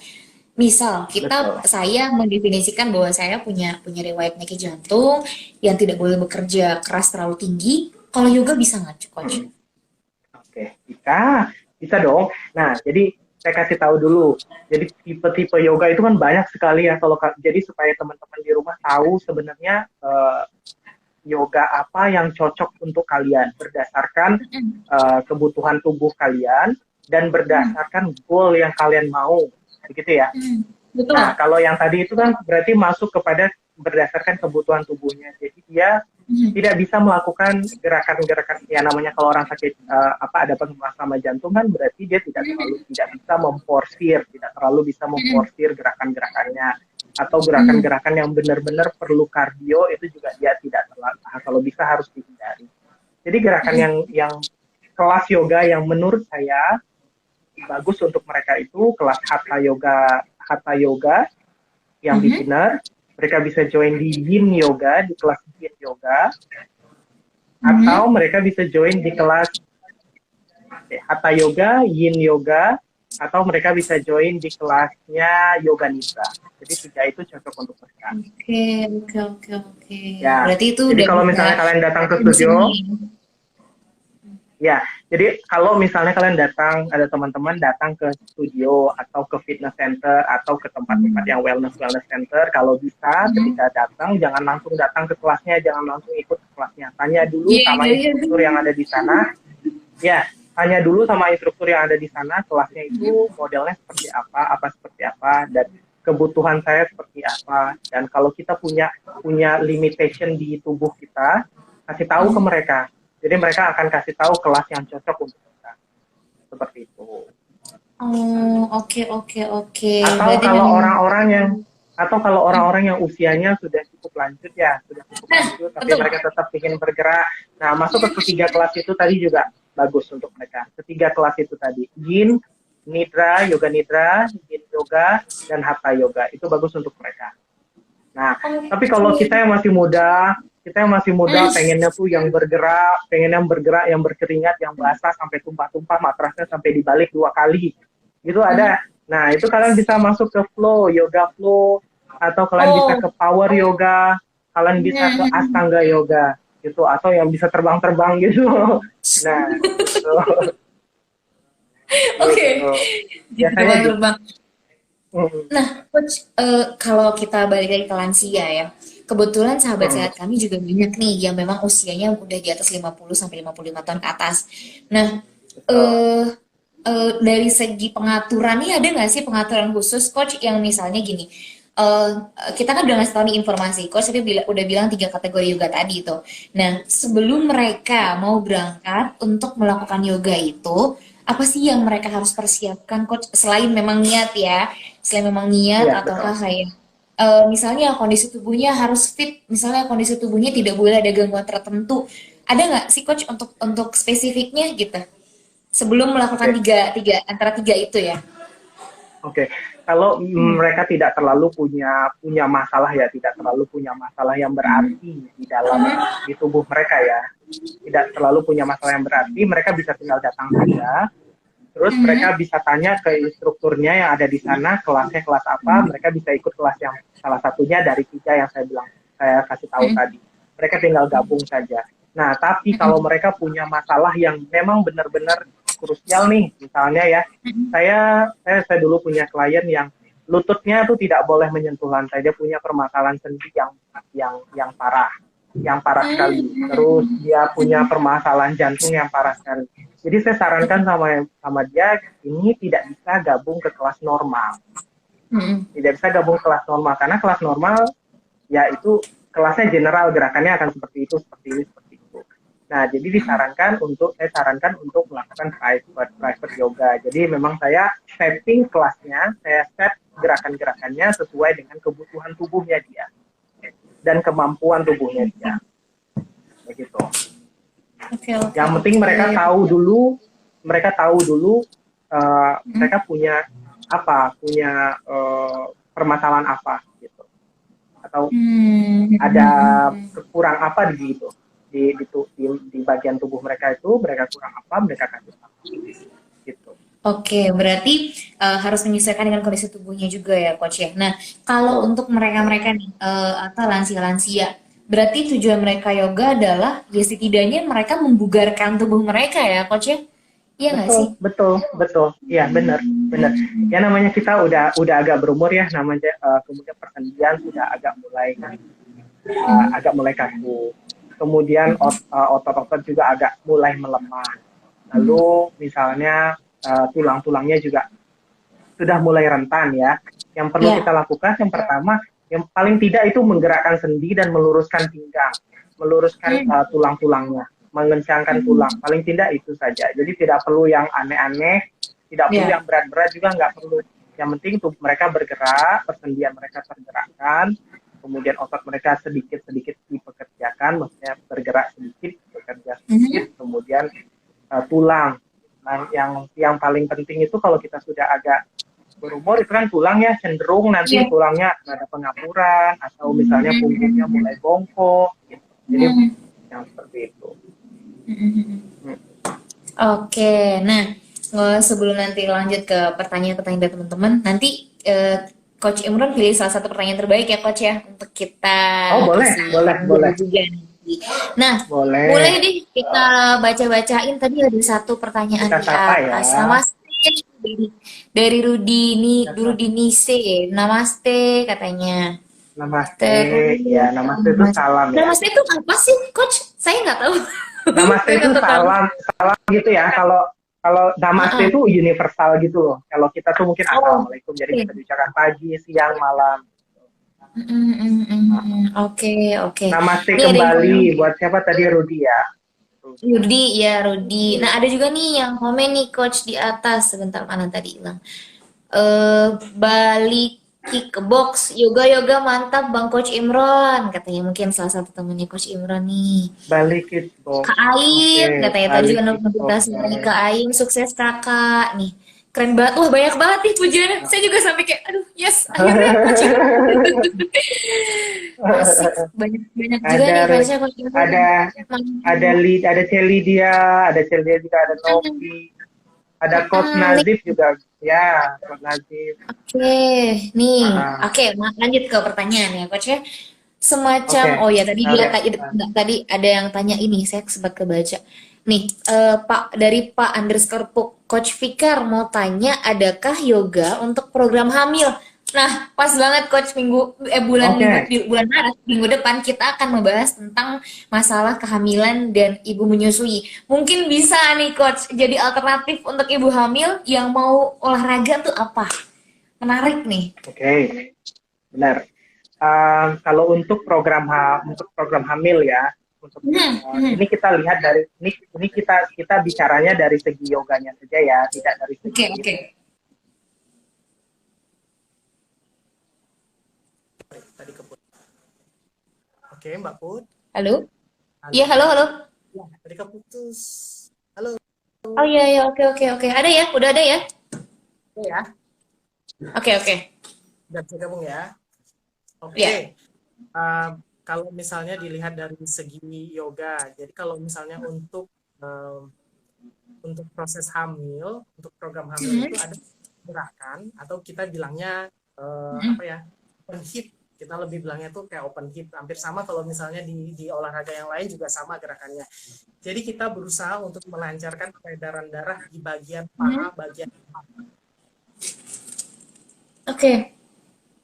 Misal Betul. saya mendefinisikan bahwa saya punya punya riwayat penyakit jantung yang tidak boleh bekerja keras terlalu tinggi. Kalau yoga bisa nggak, coach? Oke, bisa dong. Nah, jadi saya kasih tahu dulu. Jadi tipe-tipe yoga itu kan banyak sekali ya. Jadi supaya teman-teman di rumah tahu sebenarnya yoga apa yang cocok untuk kalian berdasarkan Mm-mm. kebutuhan tubuh kalian dan Mm, berdasarkan goal yang kalian mau, begitu ya. mm. Betul. Nah, kalau yang tadi itu kan berarti masuk kepada berdasarkan kebutuhan tubuhnya. Jadi dia Mm, tidak bisa melakukan gerakan-gerakan ya, namanya kalau orang sakit ada masalah jantung kan berarti dia tidak bisa memforsir, tidak terlalu bisa mm, memforsir gerakan-gerakannya, atau mm. gerakan-gerakan yang benar-benar perlu kardio itu juga dia tidak terlalu, kalau bisa harus dihindari. Jadi gerakan Mm, yang kelas yoga yang menurut saya bagus untuk mereka itu kelas hatha yoga yang mhm, beginner. Mereka bisa join di yin yoga, di kelas yin yoga, atau mhm. mereka bisa join di kelas hatha yoga, yin yoga, atau mereka bisa join di kelasnya yoga nidra. Jadi tiga itu cocok untuk mereka. Oke, oke, oke, oke. Ya, Berarti itu jadi udah kalau bisa misalnya kalian datang ke di sini. studio, ya, jadi kalau misalnya kalian ada teman-teman datang ke studio atau ke fitness center atau ke tempat-tempat Hmm. yang wellness center, kalau bisa Hmm. ketika datang jangan langsung datang ke kelasnya, jangan langsung ikut ke kelasnya. Tanya dulu Iya, sama iya, iya. instruktur yang ada di sana. Ya, tanya dulu sama instruktur yang ada di sana kelasnya itu modelnya seperti apa seperti apa, dan kebutuhan saya seperti apa. Dan kalau kita punya limitation di tubuh kita, kasih tahu ke mereka. Jadi mereka akan kasih tahu kelas yang cocok untuk kita. Seperti itu. Oh, oke, oke, oke. Atau Berarti kalau memang. orang-orang yang atau kalau orang-orang yang usianya sudah cukup lanjut ya, sudah cukup Nah, lanjut, tapi betul. mereka tetap ingin bergerak. Nah, masuk ke ketiga kelas itu tadi juga bagus untuk mereka. Ketiga kelas itu tadi, Yin, Nidra, Yin Yoga, dan Hatha Yoga. Itu bagus untuk mereka. Nah, tapi kalau Oke. kita yang masih muda Hmm. pengen yang bergerak, yang berkeringat, yang basah sampai tumpah-tumpah, matrasnya sampai dibalik 2 kali. Itu Hmm. ada. Nah, itu kalian bisa masuk ke yoga flow, atau kalian bisa Oh. ke power yoga, kalian bisa ke Hmm. astanga yoga, gitu, atau yang bisa terbang-terbang gitu. Nah, gitu, Oke. gitu. Jadi Biasanya gitu. terbang-terbang. Mm, Nah, coach, kalau kita balik lagi ke lansia ya, kebetulan sahabat mm, sehat kami juga banyak nih yang memang usianya udah di atas 50 sampai 55 tahun ke atas. Nah, betul. eh dari segi pengaturan nih ada nggak sih pengaturan khusus coach yang misalnya gini, eh, kita kan udah ngasih tahu nih informasi, coach tadi udah bilang 3 kategori yoga tadi itu. Nah, sebelum mereka mau berangkat untuk melakukan yoga itu, apa sih yang mereka harus persiapkan, coach? Selain memang niat ya, selain memang niat Iya, ataukah betul. kayak misalnya kondisi tubuhnya harus fit, misalnya kondisi tubuhnya tidak boleh ada gangguan tertentu. Ada nggak sih coach untuk spesifiknya gitu? Sebelum melakukan Oke. tiga, tiga antara tiga itu ya. Oke, kalau Hmm. mereka tidak terlalu punya punya masalah ya, tidak terlalu punya masalah yang berarti di dalam di tubuh mereka ya, tidak terlalu punya masalah yang berarti, mereka bisa tinggal datang saja. Terus mereka bisa tanya ke instrukturnya yang ada di sana, kelasnya kelas apa, mereka bisa ikut kelas yang salah satunya dari 3 yang saya bilang, saya kasih tahu tadi. Mereka tinggal gabung saja. Nah, tapi kalau mereka punya masalah yang memang benar-benar krusial nih, misalnya ya, saya dulu punya klien yang lututnya tuh tidak boleh menyentuh lantai, dia punya permasalahan sendi yang parah sekali. Terus dia punya permasalahan jantung yang parah sekali. Jadi saya sarankan sama dia ini tidak bisa gabung ke kelas normal. Tidak bisa gabung ke kelas normal karena kelas normal ya itu kelasnya general, gerakannya akan seperti ini, seperti itu. Nah, jadi saya sarankan untuk melakukan private yoga. Jadi memang saya setting kelasnya, saya set gerakan-gerakannya sesuai dengan kebutuhan tubuhnya dia dan kemampuan tubuhnya dia. Begitu. Oke, oke, Yang penting oke. mereka tahu dulu mereka punya apa, punya permasalahan apa gitu, atau ada kurang apa di gitu di bagian tubuh mereka itu mereka kurang apa mereka kasih tahu gitu. Oke, berarti harus menyesuaikan dengan kondisi tubuhnya juga ya, coach ya. Nah, kalau Betul, untuk mereka-mereka nih atau lansia-lansia, berarti tujuan mereka yoga adalah ya setidaknya mereka membugarkan tubuh mereka ya, coach ya. Iya nggak betul, sih? betul, betul. Iya, benar, benar. Ya namanya kita udah agak berumur ya, namanya kemudian persendian sudah agak mulai kaku. Kemudian otot-otot juga agak mulai melemah. Lalu misalnya tulang-tulangnya juga sudah mulai rentan ya. Yang perlu kita Ya. lakukan yang pertama, yang paling tidak itu menggerakkan sendi dan meluruskan pinggang, meluruskan tulang-tulangnya, mengencangkan tulang. Paling tidak itu saja. Jadi tidak perlu yang aneh-aneh, tidak perlu Ya. yang berat-berat juga nggak perlu. Yang penting tubuh mereka bergerak, persendian mereka tergerakkan, kemudian otot mereka sedikit-sedikit dipekerjakan, maksudnya bergerak sedikit, bekerja sedikit, kemudian tulang. Nah, yang paling penting itu kalau kita sudah agak berumur itu kan tulangnya cenderung nanti Ya. tulangnya ada pengapuran atau misalnya punggungnya mulai bongkok gitu. Jadi yang seperti itu. Hmm. Oke, nah sebelum nanti lanjut ke pertanyaan-pertanyaan dari teman-teman, nanti Coach Imron pilih salah satu pertanyaan terbaik ya Coach ya untuk kita Oh boleh, kasih boleh, boleh, hadiah juga nanti. Nah, boleh boleh. deh kita baca-bacain tadi ada satu pertanyaan Kita di sapa ya. atas. Namaste dari Rudi Rudi Nise. Namaste katanya. Namaste, ya Terus namaste itu salam ya. Namaste itu apa sih Coach? Saya nggak tahu. Namaste Saya itu nggak tahu. salam, salam gitu ya. Kalau kalau namaste Heeh. itu universal gitu loh. Kalau kita tuh mungkin Oh, assalamualaikum, jadi oke. bisa diucapkan pagi, siang, malam. Oke, oke. Namaste Ini ada yang kembali komen. buat siapa tadi Rudi ya? Rudi. Rudi, ya Rudi. Nah, ada juga nih yang komen nih coach di atas. Sebentar mana tadi hilang. Balik kickbox, yoga yoga mantap Bang Coach Imron. Katanya mungkin salah satu temennya Coach Imron nih. Balik Kickbox. Kak Oke, Aing, katanya tadi balik juga Kickbox. notifikasi dari Kak Aing, sukses kakak nih. Keren banget, wah banyak banget nih pujiannya. Saya juga sampai kayak, aduh yes, akhirnya Coach Imron. Asik, banyak banyak juga Ada nih fansnya Coach Imron. ada ada Celidia, ada Celidia juga, ada Novi, ada Coach Nih, Nazif juga. Ya, Coach Nazif. oke, nih, Ah, oke, lanjut ke pertanyaan ya Coach ya. Semacam, oke. oh ya tadi dia Oke. tadi ada yang tanya ini, saya sempat kebaca. Nih, Pak dari Pak underscore Coach Fikar mau tanya, adakah yoga untuk program hamil? Nah, pas banget Coach Oke. bulan Maret minggu depan kita akan membahas tentang masalah kehamilan dan ibu menyusui. Mungkin bisa nih Coach jadi alternatif untuk ibu hamil yang mau olahraga tuh apa? Menarik nih. Oke. benar. Kalau untuk program hamil ya, ini kita lihat dari ini kita bicaranya dari segi yoganya saja ya, tidak dari Oke, segi oke. Tadi keput. Oke, Mbak Put. Halo? Halo. Iya, halo, halo. Ya, tadi keputus. Halo. Oh iya, iya, oke, oke, oke. Ada ya? Udah ada ya? Oke ya. Oke, oke. Udah bisa gabung ya. Oke. Iya. Kalau misalnya dilihat dari segi yoga, jadi kalau misalnya untuk proses hamil, untuk program hamil itu ada gerakan atau kita bilangnya apa ya, open hip. Kita lebih bilangnya tuh kayak open hip, hampir sama kalau misalnya di olahraga yang lain juga sama gerakannya. Jadi kita berusaha untuk melancarkan peredaran darah di bagian paha, bagian Oke.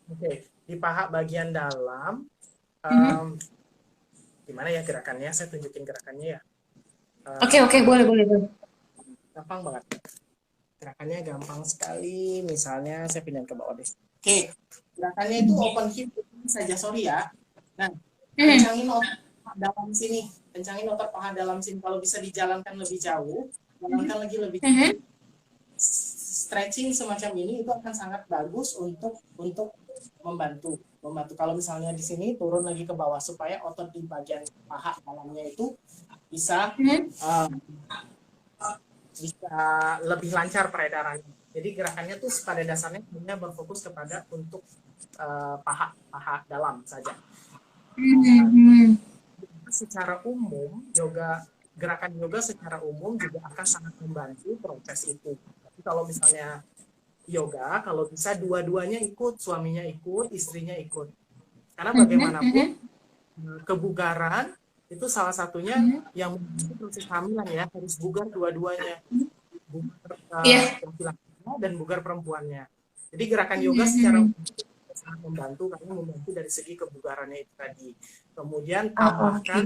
Oke, di paha bagian dalam. Gimana ya gerakannya? Saya tunjukin gerakannya ya. Oke, oke, boleh, boleh, boleh. Gampang banget. Gerakannya gampang sekali. Misalnya saya pindah ke bawah deh. Oke, gerakannya itu open hip saja, sorry ya. Nah, kencangin otot paha dalam sini. Kencangin otot paha dalam sini. Kalau bisa dijalankan lebih jauh, jalankan lagi lebih jauh. Stretching semacam ini itu akan sangat bagus untuk membantu. Kalau misalnya di sini turun lagi ke bawah supaya otot di bagian paha dalamnya itu bisa bisa lebih lancar peredarannya. Jadi gerakannya tuh pada dasarnya hanya berfokus kepada untuk paha dalam saja. Secara umum gerakan yoga secara umum juga akan sangat membantu proses itu. Tapi kalau misalnya yoga, kalau bisa dua-duanya ikut, suaminya ikut, istrinya ikut. Karena bagaimanapun kebugaran itu salah satunya yang membantu proses kehamilan ya, harus bugar dua-duanya. Bugar laki-lakinya dan bugar perempuannya. Jadi gerakan yoga secara sangat membantu karena membantu dari segi kebugarannya itu tadi. Kemudian tambahkan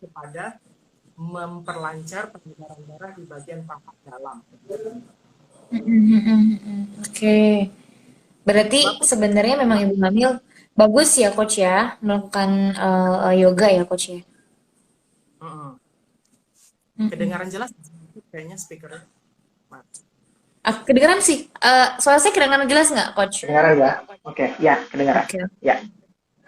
kepada memperlancar peredaran darah di bagian paha dalam. Oke. Berarti sebenarnya memang ibu hamil bagus ya coach ya melakukan yoga ya coach ya. Kedengaran jelas kayaknya speakernya. Kedengaran sih. Soalnya saya kedengaran jelas nggak coach? Kedengaran ya? Oke, ya kedengaran. Ya.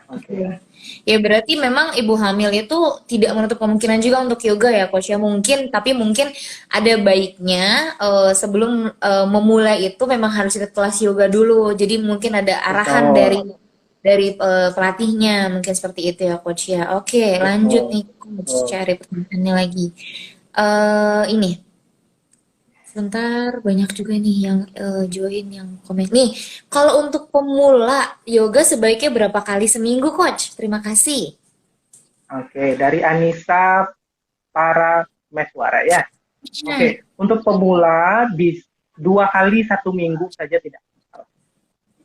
Oke. Ya berarti memang ibu hamil itu tidak menutup kemungkinan juga untuk yoga ya coach ya mungkin, tapi mungkin ada baiknya sebelum memulai itu memang harus ikut kelas yoga dulu. Jadi mungkin ada arahan dari pelatihnya mungkin seperti itu ya coach ya. Oke, lanjut nih coach cari pertanyaannya lagi. Ini sebentar, banyak juga nih yang join, yang komen. Nih, kalau untuk pemula yoga sebaiknya berapa kali seminggu, Coach? Terima kasih. Oke, dari Anissa para Meswara ya. Oke, untuk pemula 2 kali 1 minggu saja tidak.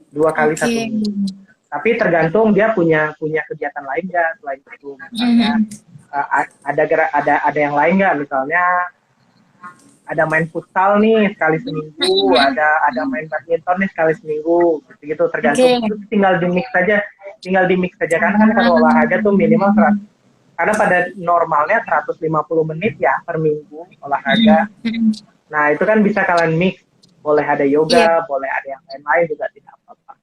2 kali 1 minggu. Tapi tergantung dia punya kegiatan lain nggak selain itu. Misalnya ada yang lain nggak, misalnya ada main futsal nih sekali seminggu, ada main badminton nih sekali seminggu, gitu tergantung. Itu tinggal di mix saja karena kan kalau olahraga tuh minimal 100, karena pada normalnya 150 menit ya per minggu olahraga. Nah itu kan bisa kalian mix, boleh ada yoga, boleh ada yang lain-lain juga tidak apa-apa.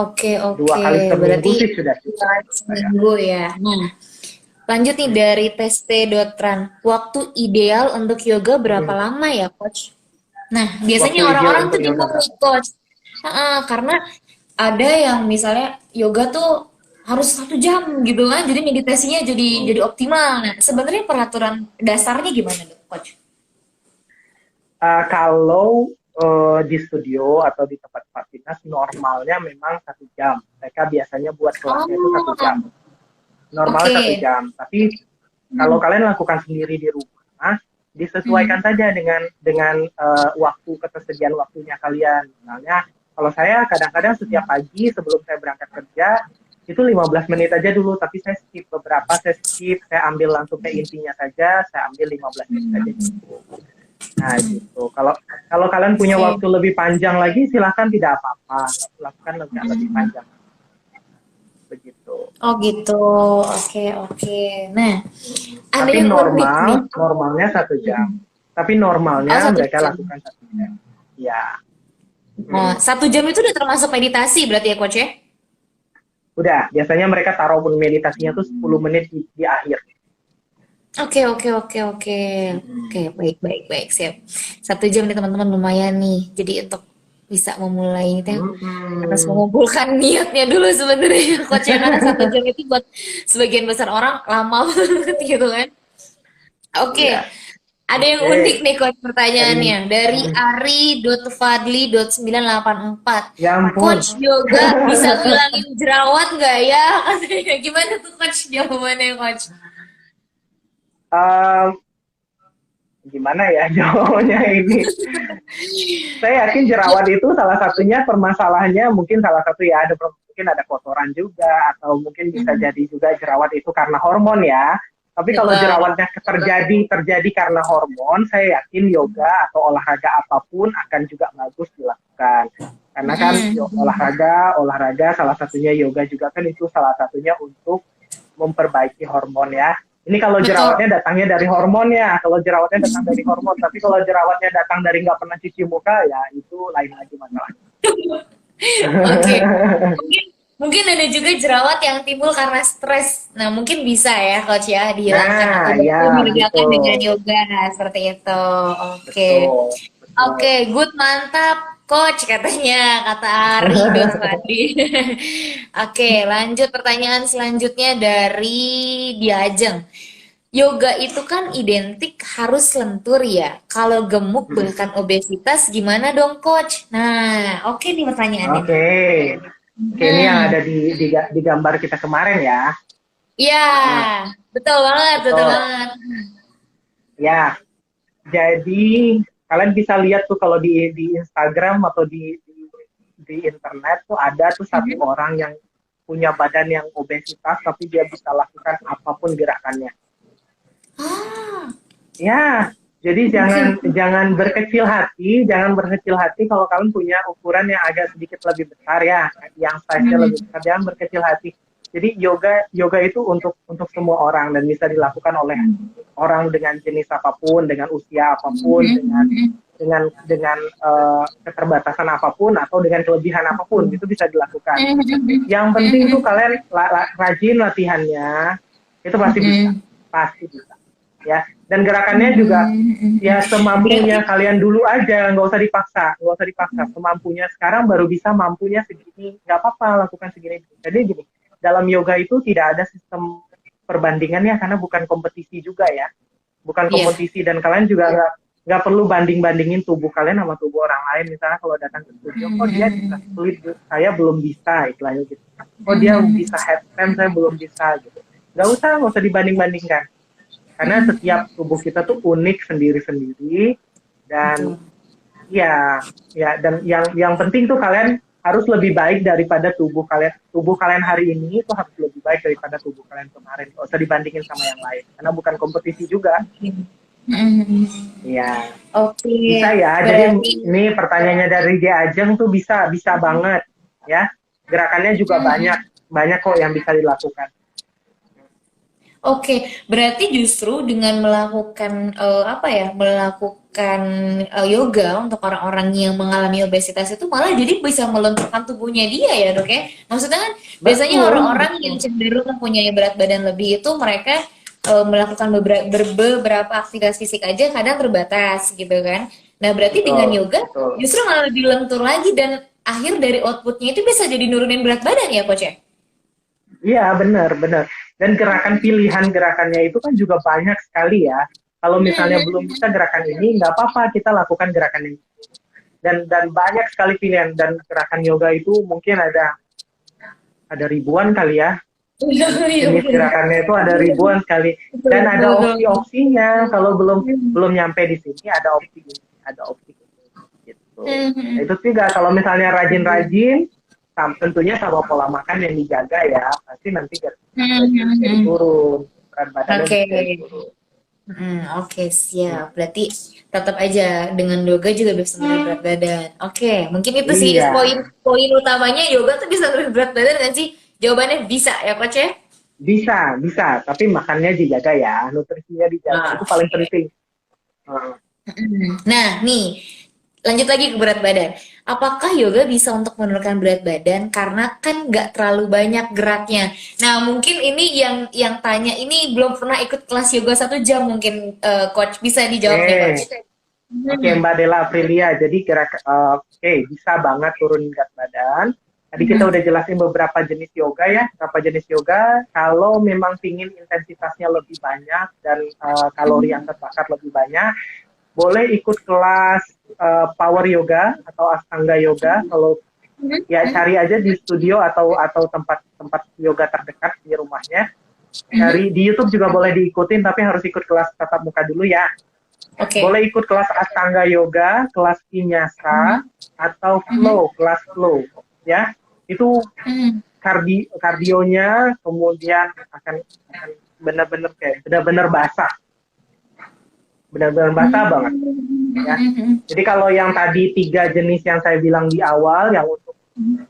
Oke. 2 kali seminggu berarti sih sudah cukup. Seminggu ya. Nah, lanjut nih dari test.tran. Waktu ideal untuk yoga berapa lama ya, Coach? Nah, biasanya orang-orang tuh bingung nih, Coach. Karena ada yang misalnya yoga tuh harus 1 jam gitu kan, jadi meditasinya jadi optimal. Nah, sebenarnya peraturan dasarnya gimana, Coach? Kalau di studio atau di tempat fitness normalnya memang 1 jam. Mereka biasanya buat kelasnya itu 1 jam. Normalnya 1 jam. Tapi kalau kalian lakukan sendiri di rumah, disesuaikan saja dengan waktu, ketersediaan waktunya kalian. Misalnya, kalau saya kadang-kadang setiap pagi sebelum saya berangkat kerja, itu 15 menit aja dulu, tapi saya skip beberapa, saya ambil langsung ke intinya saja, saya ambil 15 menit saja. Nah, gitu. Kalau kalau kalian punya Oke. waktu lebih panjang lagi, silahkan tidak apa-apa. Lakukan lebih panjang. Begitu. Oh gitu. Oke, oke. Nah, ada Tapi yang unik nih. normalnya 1 jam. Tapi Oh, normalnya satu mereka jam. lakukan 1 jam. Ya. Oh, Mm. 1 jam itu udah termasuk meditasi berarti ya, Coach ya? Udah, biasanya mereka taruh meditasinya tuh 10 menit di akhir. Oke, oke, oke, oke. Oke, Mm-mm. baik, baik, baik, siap. 1 jam nih teman-teman lumayan nih. Jadi untuk bisa memulai itu harus Mm-mm. mengumpulkan niatnya dulu sebenarnya coach ya karena 1 jam itu buat sebagian besar orang lama banget gitu kan. Oke, Iya. ada yang Oke. unik nih coach Dari, pertanyaannya dari mm, ari.fadli.984. ya ampun. Coach yoga bisa ngilangin jerawat nggak ya? Katanya gimana tuh coach jawabannya coach? Em, Gimana ya jawabannya ini? Saya yakin jerawat itu salah satunya permasalahannya mungkin salah satu ya mungkin ada kotoran juga atau mungkin bisa jadi juga jerawat itu karena hormon ya. Tapi kalau Betul. jerawatnya terjadi karena hormon, saya yakin yoga atau olahraga apapun akan juga bagus dilakukan. Karena kan olahraga salah satunya yoga juga kan itu salah satunya untuk memperbaiki hormon ya. Ini kalau Betul. jerawatnya datangnya dari hormon ya, kalau jerawatnya datang dari hormon, tapi kalau jerawatnya datang dari nggak pernah cuci muka ya itu lain lagi masalahnya. Oke. Mungkin mungkin ada juga jerawat yang timbul karena stres. Nah, mungkin bisa ya coach ya dihilangkan atau Nah, bantu ya dilegakan dengan betul, yoga seperti itu. Oke. betul, Oke, betul. good mantap coach katanya kata Ari.Fadli. Oke, lanjut pertanyaan selanjutnya dari Diajeng. Yoga itu kan identik harus lentur ya. Kalau gemuk bahkan obesitas gimana dong coach? Nah, oke nih pertanyaannya nih. Oke, oke ini yang Hmm, ada di gambar kita kemarin ya. iya, Nah, betul banget, betul betul. banget. Ya, jadi kalian bisa lihat tuh kalau di Instagram atau di internet tuh ada tuh satu Mhm. orang yang punya badan yang obesitas tapi dia bisa lakukan apapun gerakannya. Ah, Ya, jadi oke, jangan oke. jangan berkecil hati kalau kalian punya ukuran yang agak sedikit lebih besar ya, yang size-nya lebih Hmm, besar, jangan berkecil hati. Jadi yoga itu untuk semua orang dan bisa dilakukan oleh orang dengan jenis apapun, dengan usia apapun, dengan keterbatasan apapun atau dengan kelebihan apapun itu bisa dilakukan. Yang penting tuh kalian rajin latihannya, itu pasti bisa, pasti bisa. Ya, dan gerakannya juga ya Berarti, semampunya kalian dulu aja, nggak usah dipaksa. Semampunya sekarang baru bisa mampunya segini, nggak apa-apa lakukan segini. Jadi gini, dalam yoga itu tidak ada sistem perbandingannya karena bukan kompetisi juga ya, bukan iya. kompetisi dan kalian juga nggak perlu bandingin tubuh kalian sama tubuh orang lain. Misalnya kalau datang ke studio, oh dia bisa split, saya belum bisa, istilahnya gitu. Oh dia bisa headstand, saya belum bisa gitu. Nggak usah dibanding-bandingkan karena setiap tubuh kita tuh unik sendiri-sendiri dan Betul. dan yang penting tuh kalian harus lebih baik daripada tubuh kalian hari ini itu harus lebih baik daripada tubuh kalian kemarin. Gak usah dibandingin sama yang lain karena bukan kompetisi juga. Ya, Oke, bisa ya. Jadi berarti ini pertanyaannya dari dia Ajeng tuh bisa bisa banget ya. Gerakannya juga banyak banyak kok yang bisa dilakukan. oke, berarti justru dengan melakukan apa ya, melakukan yoga untuk orang-orang yang mengalami obesitas itu malah jadi bisa melunturkan tubuhnya dia ya dok ya. Maksudnya kan biasanya Betul, orang-orang yang betul. cenderung mempunyai berat badan lebih itu mereka melakukan beberapa aktivitas fisik aja kadang terbatas gitu kan. Nah berarti dengan Betul, yoga betul. justru malah lebih lentur lagi dan akhir dari outputnya itu bisa jadi nurunin berat badan ya coach ya? Iya, benar, benar. Dan gerakan pilihan gerakannya itu kan juga banyak sekali ya. Kalau misalnya belum bisa gerakan ini, nggak apa-apa kita lakukan gerakan ini. Dan banyak sekali pilihan dan gerakan yoga itu mungkin ada ribuan kali ya. Iya Jenis benar. gerakannya itu ada ribuan sekali. Betul, Dan betul, ada betul. opsi-opsinya. Kalau belum belum nyampe di sini ada opsi ini, ada opsi ini. Gitu. Nah, itu juga kalau misalnya rajin-rajin, tentunya sama pola makan yang dijaga ya, pasti nanti berat badannya bisa diturun, berat badannya Oke, bisa diturun. Oke, siap. Berarti tetap aja dengan yoga juga bisa nurunin berat badan. Oke, mungkin itu sih Iya, poin utamanya yoga tuh bisa nurunin berat badan kan sih? Jawabannya bisa ya, Coach ya? bisa, tapi makannya dijaga ya, nutrisinya dijaga, Ah, itu paling oke. penting. Heeh. Nah, nih, lanjut lagi ke berat badan. Apakah yoga bisa untuk menurunkan berat badan? Karena kan nggak terlalu banyak geraknya. Nah, mungkin ini yang tanya ini belum pernah ikut kelas yoga 1 jam mungkin, Coach. Bisa dijawab nih, Coach. Oke, oke Mbak Della Aprilia, jadi oke, bisa banget turunin berat badan. Tadi kita Hmm. udah jelasin beberapa jenis yoga ya, beberapa jenis yoga. Kalau memang pingin intensitasnya lebih banyak dan kalori yang terbakar lebih banyak, boleh ikut kelas power yoga atau Ashtanga yoga. Kalau ya cari aja di studio atau tempat-tempat yoga terdekat di rumahnya. Cari di YouTube juga boleh diikutin, tapi harus ikut kelas tatap muka dulu ya. Oke. Boleh ikut kelas Ashtanga yoga, kelas Vinyasa, atau flow, kelas flow. Ya, itu Hmm. kardionya kemudian akan benar-benar kayak benar-benar basah, benar-benar basah banget ya. Jadi kalau yang tadi 3 jenis yang saya bilang di awal, yang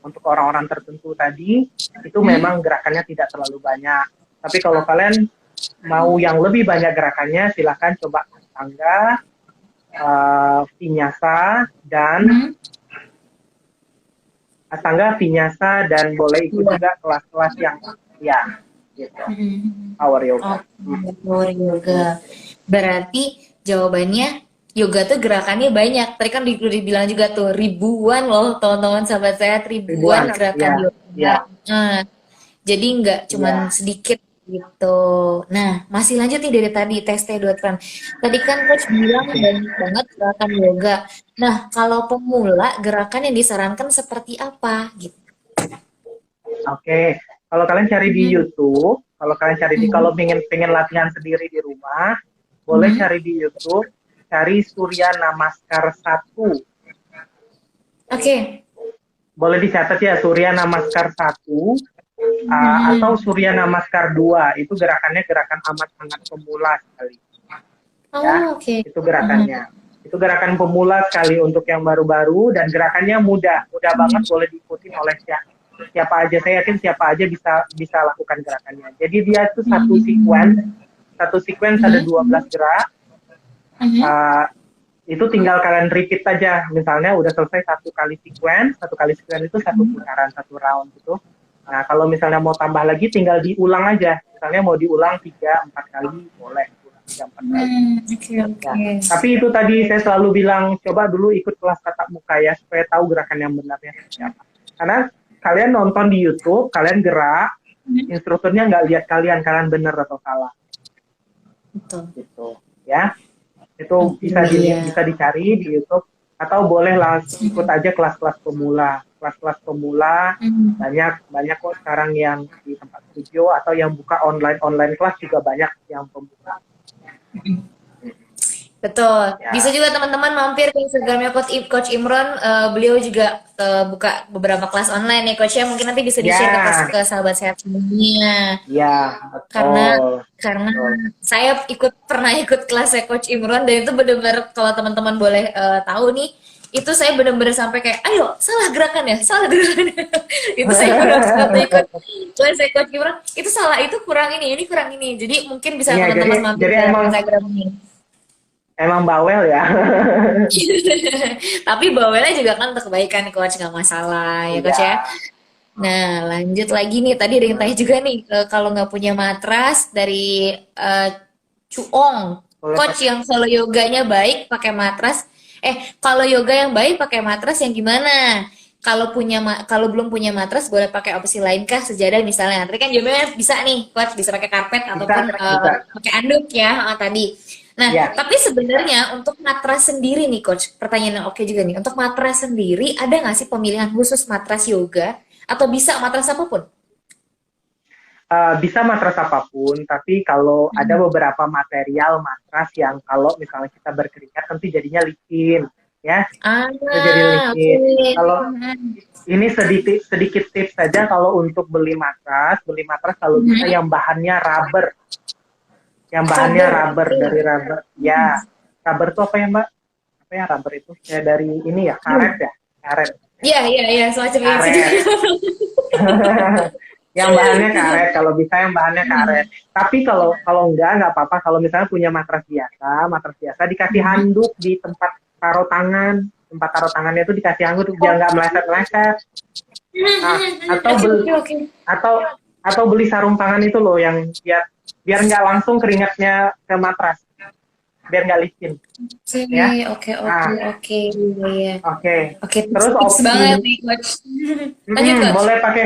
untuk orang-orang tertentu tadi, itu memang gerakannya tidak terlalu banyak. Tapi kalau kalian mau yang lebih banyak gerakannya, silakan coba Ashtanga, Vinyasa, dan boleh ikut Iya. juga kelas-kelas yang ya gitu, power yoga. Oke, power yoga. Berarti jawabannya yoga tuh gerakannya banyak. Tadi kan udah dibilang juga tuh ribuan loh teman-teman sahabat saya, ribuan Ribuan, gerakan ya, yoga. ya, Nah, jadi nggak cuman ya. sedikit gitu. Nah, masih lanjut nih dari tadi tes T2 Tran. Tadi kan coach bilang banyak banget gerakan yoga. Nah, kalau pemula gerakan yang disarankan seperti apa gitu? Oke, kalau kalian cari di Mhm, YouTube, kalau mhm, pengen pengen latihan sendiri di rumah, boleh mhm. cari di YouTube, cari Surya Namaskar 1. Oke. Boleh dicatat ya, Surya Namaskar 1 atau Mhm. Surya Namaskar 2. Itu gerakannya gerakan amat sangat pemula sekali ya. Oh, oke. Itu Mhm. gerakannya. Itu gerakan pemula sekali untuk yang baru-baru, dan gerakannya mudah, mudah banget, boleh diikuti oleh siapa aja. Saya yakin siapa aja bisa bisa lakukan gerakannya. Jadi dia itu satu sequence ada Mhm. 12 gerak. Mhm. Uh, itu tinggal kalian repeat aja. Misalnya udah selesai satu kali sequence itu satu putaran, satu round gitu. Nah, kalau misalnya mau tambah lagi, tinggal diulang aja. Misalnya mau diulang 3-4 kali, boleh ulang 3-4 kali. Oke, Ya, oke. tapi itu tadi saya selalu bilang, coba dulu ikut kelas tatap muka ya, supaya tahu gerakan yang benarnya seperti apa. Karena kalian nonton di YouTube, kalian gerak, Mhm. instrukturnya nggak lihat kalian benar atau salah, Betul. gitu. Ya, itu Oke, bisa iya. dicari di YouTube, atau bolehlah ikut Mhm. aja kelas-kelas pemula. Kelas-kelas pemula Mhm. banyak banyak kok sekarang yang di tempat studio, atau yang buka online online kelas juga banyak yang pemula. Betul. Bisa Ya, juga teman-teman mampir ke Instagramnya Coach Imron. Beliau juga buka beberapa kelas online nih, Coach ya. Mungkin nanti bisa di-share ya, ke sahabat sehat semuanya. ya, Karena betul, karena betul. saya pernah ikut kelasnya Coach Imron dan itu benar-benar kalau teman-teman boleh tahu nih, itu saya benar-benar sampai kayak, ayo salah gerakan ya, salah gerakan ya. Itu saya waktu ikut kelasnya Coach Imron, itu salah, itu kurang ini kurang ini. Jadi mungkin bisa Iya, jadi teman-teman mampir jadi ke emang Instagram ini. emang bawel ya. Tapi bawelnya juga kan untuk kebaikan Coach, nggak masalah ya Coach Iya. ya. Nah, lanjut lagi nih. Tadi ada yang tanya juga nih, kalau nggak punya matras dari eh, Cuong, Boleh coach pakai. yang kalau yoganya baik pakai matras. Kalau yoga yang baik pakai matras yang gimana? Kalau belum punya matras boleh pakai opsi lain kah? Sejadah misalnya. Tadi kan jawabannya bisa nih, coach bisa pakai karpet Bisa, ataupun bisa. pakai anduk ya tadi. Nah, Ya. tapi sebenarnya untuk matras sendiri nih, coach, pertanyaan yang oke juga nih. Untuk matras sendiri ada nggak sih pemilihan khusus matras yoga atau bisa matras apapun? Bisa matras apapun, tapi kalau ada Mhm. beberapa material matras yang kalau misalnya kita berkeringat nanti jadinya licin, ya, Ah, itu jadi licin. oke. Kalau ini sedikit sedikit tips saja, kalau untuk beli matras kalau bisa Mhm. yang bahannya rubber. Yang bahannya Rubber. rubber, dari rubber. Ya, rubber itu apa ya Mbak? Apa ya rubber itu? Ya dari ini ya, karet ya, karet. Iya, iya, iya, semacam itu juga. Karet. Yang bahannya karet, kalau bisa yang bahannya karet. Tapi kalau kalau nggak apa-apa. Kalau misalnya punya matras biasa dikasih handuk di tempat taruh tangan. Tempat taruh tangannya itu dikasih handuk biar nggak meleset-meleset. Nah, atau Oke, beli oke, oke. atau atau beli sarung tangan itu loh yang biar biar nggak langsung keringatnya ke matras, biar nggak licin, ya. Oke, oke, oke, Nah, oke. Iya, iya. oke. Oke, Terus tips banget opsi nih, Coach. Lanjut, Coach. boleh pakai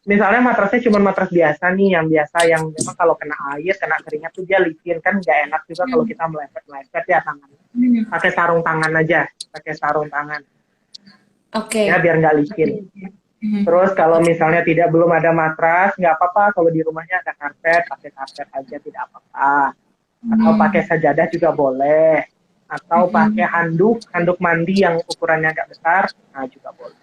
misalnya matrasnya cuma matras biasa nih, yang biasa yang memang kalau kena air, kena keringat tuh dia licin kan nggak enak juga kalau Hmm, kita meleset-meleset ya tangannya. hmm. Pakai sarung tangan aja, pakai sarung tangan ya Oke. biar nggak licin. Oke. Hmm. Terus kalau Oke. misalnya belum ada matras, nggak apa-apa kalau di rumahnya ada karpet, pakai karpet aja tidak apa-apa. Atau pakai Hmm. sajadah juga boleh. Atau pakai Hmm. handuk mandi yang ukurannya agak besar, nah juga boleh.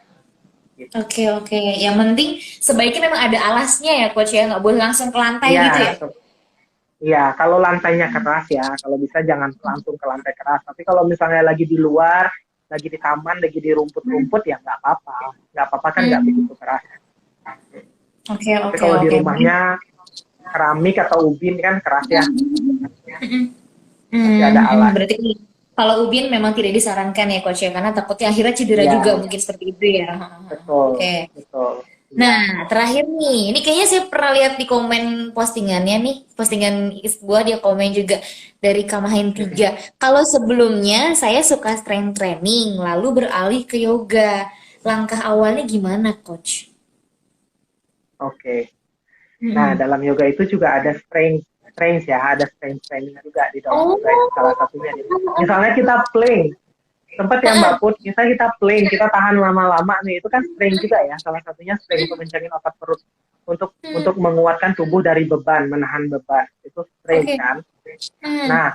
Gitu. Oke, oke. Yang penting sebaiknya memang ada alasnya ya, Coach ya. Nggak boleh langsung ke lantai Iya, gitu ya. iya. Kalau lantainya keras ya, kalau bisa jangan langsung ke lantai keras. Tapi kalau misalnya lagi di luar, lagi di taman, lagi di rumput-rumput ya nggak apa-apa. Nggak apa-apa kan nggak Hmm. begitu keras. Oke, Tapi oke, kalau di oke. Mungkin. rumahnya keramik atau ubin kan keras ya, Hmm. masih ada alas. Berarti kalau ubin memang tidak disarankan ya, Coach ya, karena takutnya akhirnya cedera Iya, juga mungkin seperti itu ya. betul, Oke. betul. Iya. Nah, terakhir nih, ini kayaknya saya pernah lihat di komen postingannya nih, postingan gua dia komen juga dari Kamahin 3. Kalau sebelumnya saya suka strength training, lalu beralih ke yoga. Langkah awalnya gimana, Coach? Oke. Nah, Mm-mm. dalam yoga itu juga ada strength ya, ada strength training juga di dalam yoga itu salah Oh, satunya. Misalnya kita plank, sempat ya Mbak Put, kita plank, kita tahan lama-lama nih, itu kan strength juga ya, salah satunya strength untuk menjaga otot perut, untuk mm, menguatkan tubuh dari beban, menahan beban, itu strength oke. kan. Mm, Nah,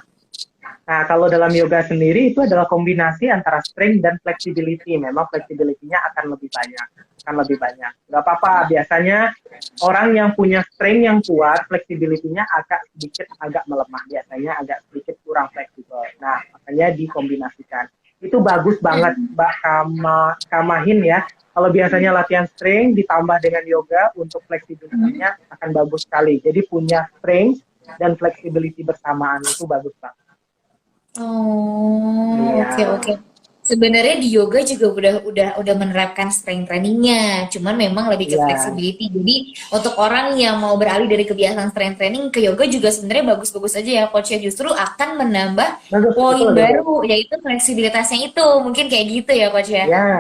Nah, kalau dalam yoga sendiri itu adalah kombinasi antara strength dan flexibility. Memang flexibility-nya akan lebih banyak, akan lebih banyak. Gak apa-apa, biasanya orang yang punya strength yang kuat, flexibility-nya agak melemah. Biasanya agak sedikit kurang fleksibel. Nah, makanya dikombinasikan. Itu bagus banget, Mbak Kamahin ya. Kalau biasanya latihan strength ditambah dengan yoga untuk fleksibilitasnya akan bagus sekali. Jadi punya strength dan flexibility bersamaan itu bagus banget. Oh, Iya, oke, oke. Sebenarnya di yoga juga udah menerapkan strength trainingnya, cuman memang lebih ke iya, flexibility. Jadi untuk orang yang mau beralih dari kebiasaan strength training ke yoga juga sebenarnya bagus-bagus aja ya, coach ya, justru akan menambah bagus, poin betul, betul. baru yaitu fleksibilitasnya itu. Mungkin kayak gitu ya, coach ya. Ya,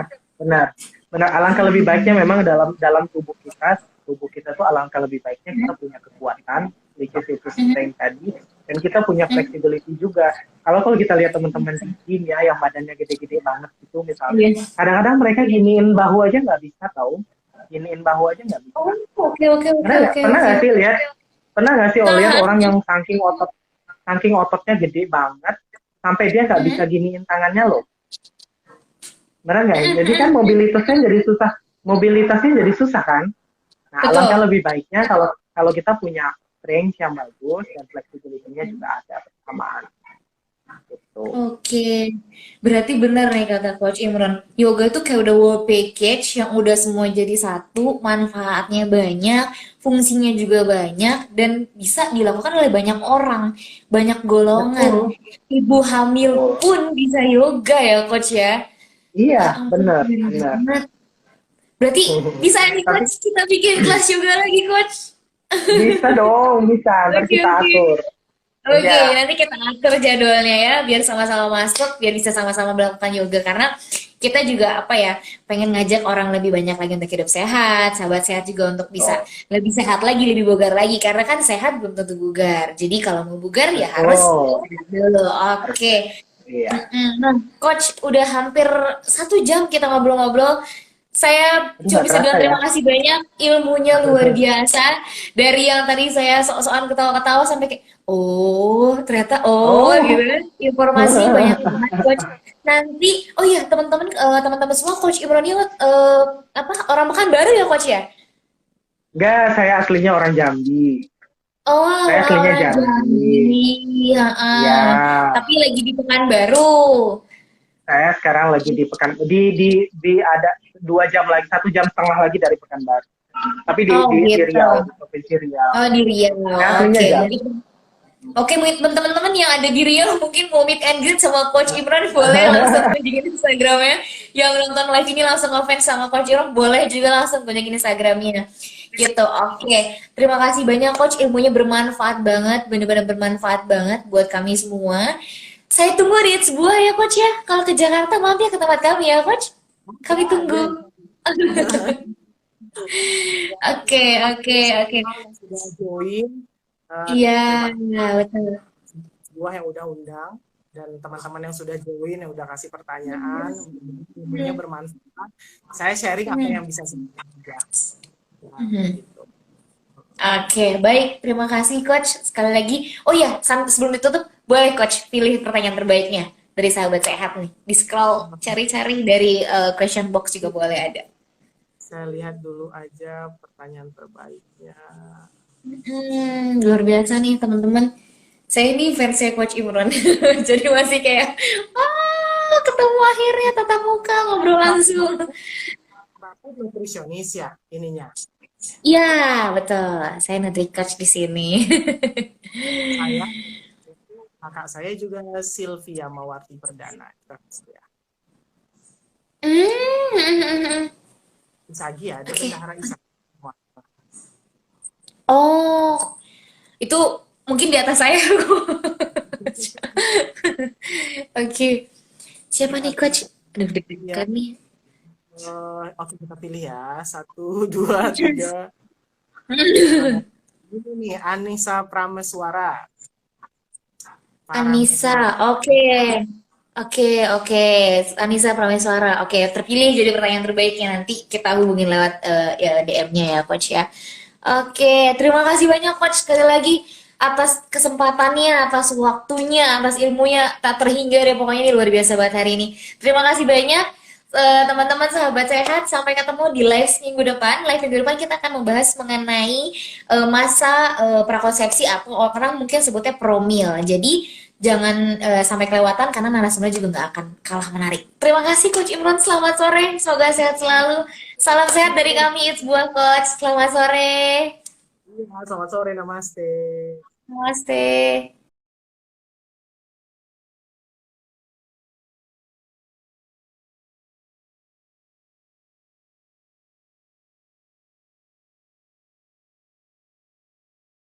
benar. Benar, alangkah lebih baiknya memang dalam dalam tubuh kita tuh alangkah lebih baiknya kita punya kekuatan, which is itu strength tadi, dan kita punya flexibility juga. Kalau kita lihat teman-teman di gym ya, yang badannya gede-gede banget gitu misalnya, Iya. kadang-kadang mereka giniin bahu aja nggak bisa tahu, giniin bahu aja nggak bisa. Oh, oke, oke, oke, oke, Pernah oke. nggak sih lihat? Pernah nggak sih lihat Ah, orang yang saking ototnya gede banget, sampai dia nggak bisa giniin tangannya loh. Benar nggak? Jadi kan mobilitasnya jadi susah kan. Nah, alangkah betul. lebih baiknya kalau kalau kita punya strength yang bagus dan fleksibilitasnya juga ada bersamaan. Gitu. Oke, berarti benar nih kata Coach Imron. Yoga itu kayak udah whole package yang udah semua jadi satu, manfaatnya banyak, fungsinya juga banyak, dan bisa dilakukan oleh banyak orang, banyak golongan. Betul, Ibu hamil betul. pun bisa yoga ya Coach ya. Iya, Ya ampun, benar, keren benar. banget. Berarti bisa nih Tapi Coach, kita bikin kelas yoga lagi Coach. bisa dong, bisa. Ntar Oke, kita oke. atur. Oke, Ya, nanti kita atur jadwalnya ya, biar sama-sama masuk, biar bisa sama-sama melakukan yoga. Karena kita juga apa ya, pengen ngajak orang lebih banyak lagi untuk hidup sehat, sahabat sehat juga untuk bisa betul. lebih sehat lagi, lebih bugar lagi. Karena kan sehat belum tentu bugar. Jadi kalau mau bugar ya harus Betul. sehat dulu. Harus Oke. ya. Iya. Nah, Coach, udah hampir 1 jam kita ngobrol-ngobrol. Saya Aduh, cuma nggak bisa terasa bilang ya. terima kasih banyak, ilmunya luar biasa. Dari yang tadi saya sok-sokan ketawa-ketawa sampai kayak, oh ternyata oh gitu Oh. kan. Informasi banyak banget, Coach. Nanti, oh iya teman-teman teman-teman semua, Coach Imron ini apa orang Pekanbaru ya, Coach ya? Enggak, saya aslinya orang Jambi. Oh, Saya aslinya orang Jambi. Jambi, heeh. Ya, Tapi lagi di Pekanbaru. saya sekarang lagi di di ada 2 jam lagi, 1 jam setengah lagi dari Pekanbaru. Tapi Oh di gitu. Riau, di provinsi Riau. Oh di Riau. Saya aslinya Oke, Jambi. mungkin mungkin teman-teman yang ada di Riau mungkin mau meet and greet sama Coach Imran boleh langsung kunjungin Instagramnya. Yang nonton live ini langsung ngefans sama Coach Imran boleh juga langsung kunjungin Instagramnya. Gitu. Oke. Terima kasih banyak Coach, ilmunya bermanfaat banget, benar-benar bermanfaat banget buat kami semua. Saya tunggu di sebuah ya Coach ya. Kalau ke Jakarta mampir ke tempat kami ya Coach. Kami Ya, ada tunggu. Oke, oke, kasih oke. semua yang sudah join. Iya, Terima betul. kasih semua yang udah undang dan teman-teman yang sudah join yang udah kasih pertanyaan, ilmunya Mhm, bermanfaat. Saya sharing apa mhm, yang bisa saya juga. Ya, mhm. gitu. Oke, baik. Terima kasih, Coach. Sekali lagi. Oh iya, sebelum ditutup, boleh, Coach, pilih pertanyaan terbaiknya dari sahabat sehat nih. Di scroll, cari-cari dari question box juga boleh ada. Saya lihat dulu aja pertanyaan terbaiknya. Luar biasa nih, teman-teman. Saya ini fansnya Coach Imran. Jadi masih kayak, ketemu akhirnya tatap muka, ngobrol langsung. Aku nutrisionis ya ininya. Iya, betul. Saya Nutri Coach di sini. Saya kakak saya juga Sylvia Mawarti Perdana. Ya. Hmm. Isagi ya, dia Oke. bendahara Isagi. Oh, itu mungkin di atas saya. Oke. Siapa nih Oke, coach? Aduh, ya. deg-degan nih. Oke, kita pilih ya. Satu, dua, tiga. Pertanyaan ini nih, Anissa Prameswara. Anissa, Paramehuda. oke. Oke, oke. Anissa Prameswara. Oke, terpilih jadi pertanyaan terbaiknya. Nanti kita hubungin lewat ya, DM-nya ya, Coach ya. Oke, terima kasih banyak Coach sekali lagi atas kesempatannya, atas waktunya, atas ilmunya tak terhingga deh pokoknya ini luar biasa banget hari ini. Terima kasih banyak teman-teman sahabat sehat. Sampai ketemu di live minggu depan. Live minggu depan kita akan membahas mengenai masa prakonsepsi atau orang mungkin sebutnya promil. Jadi jangan sampai kelewatan karena narasumber juga nggak akan kalah menarik. Terima kasih Coach Imron, selamat sore. Semoga sehat selalu. Salam sehat dari kami, It's Buah Coach. Selamat sore. Iya, selamat sore, namaste. Namaste.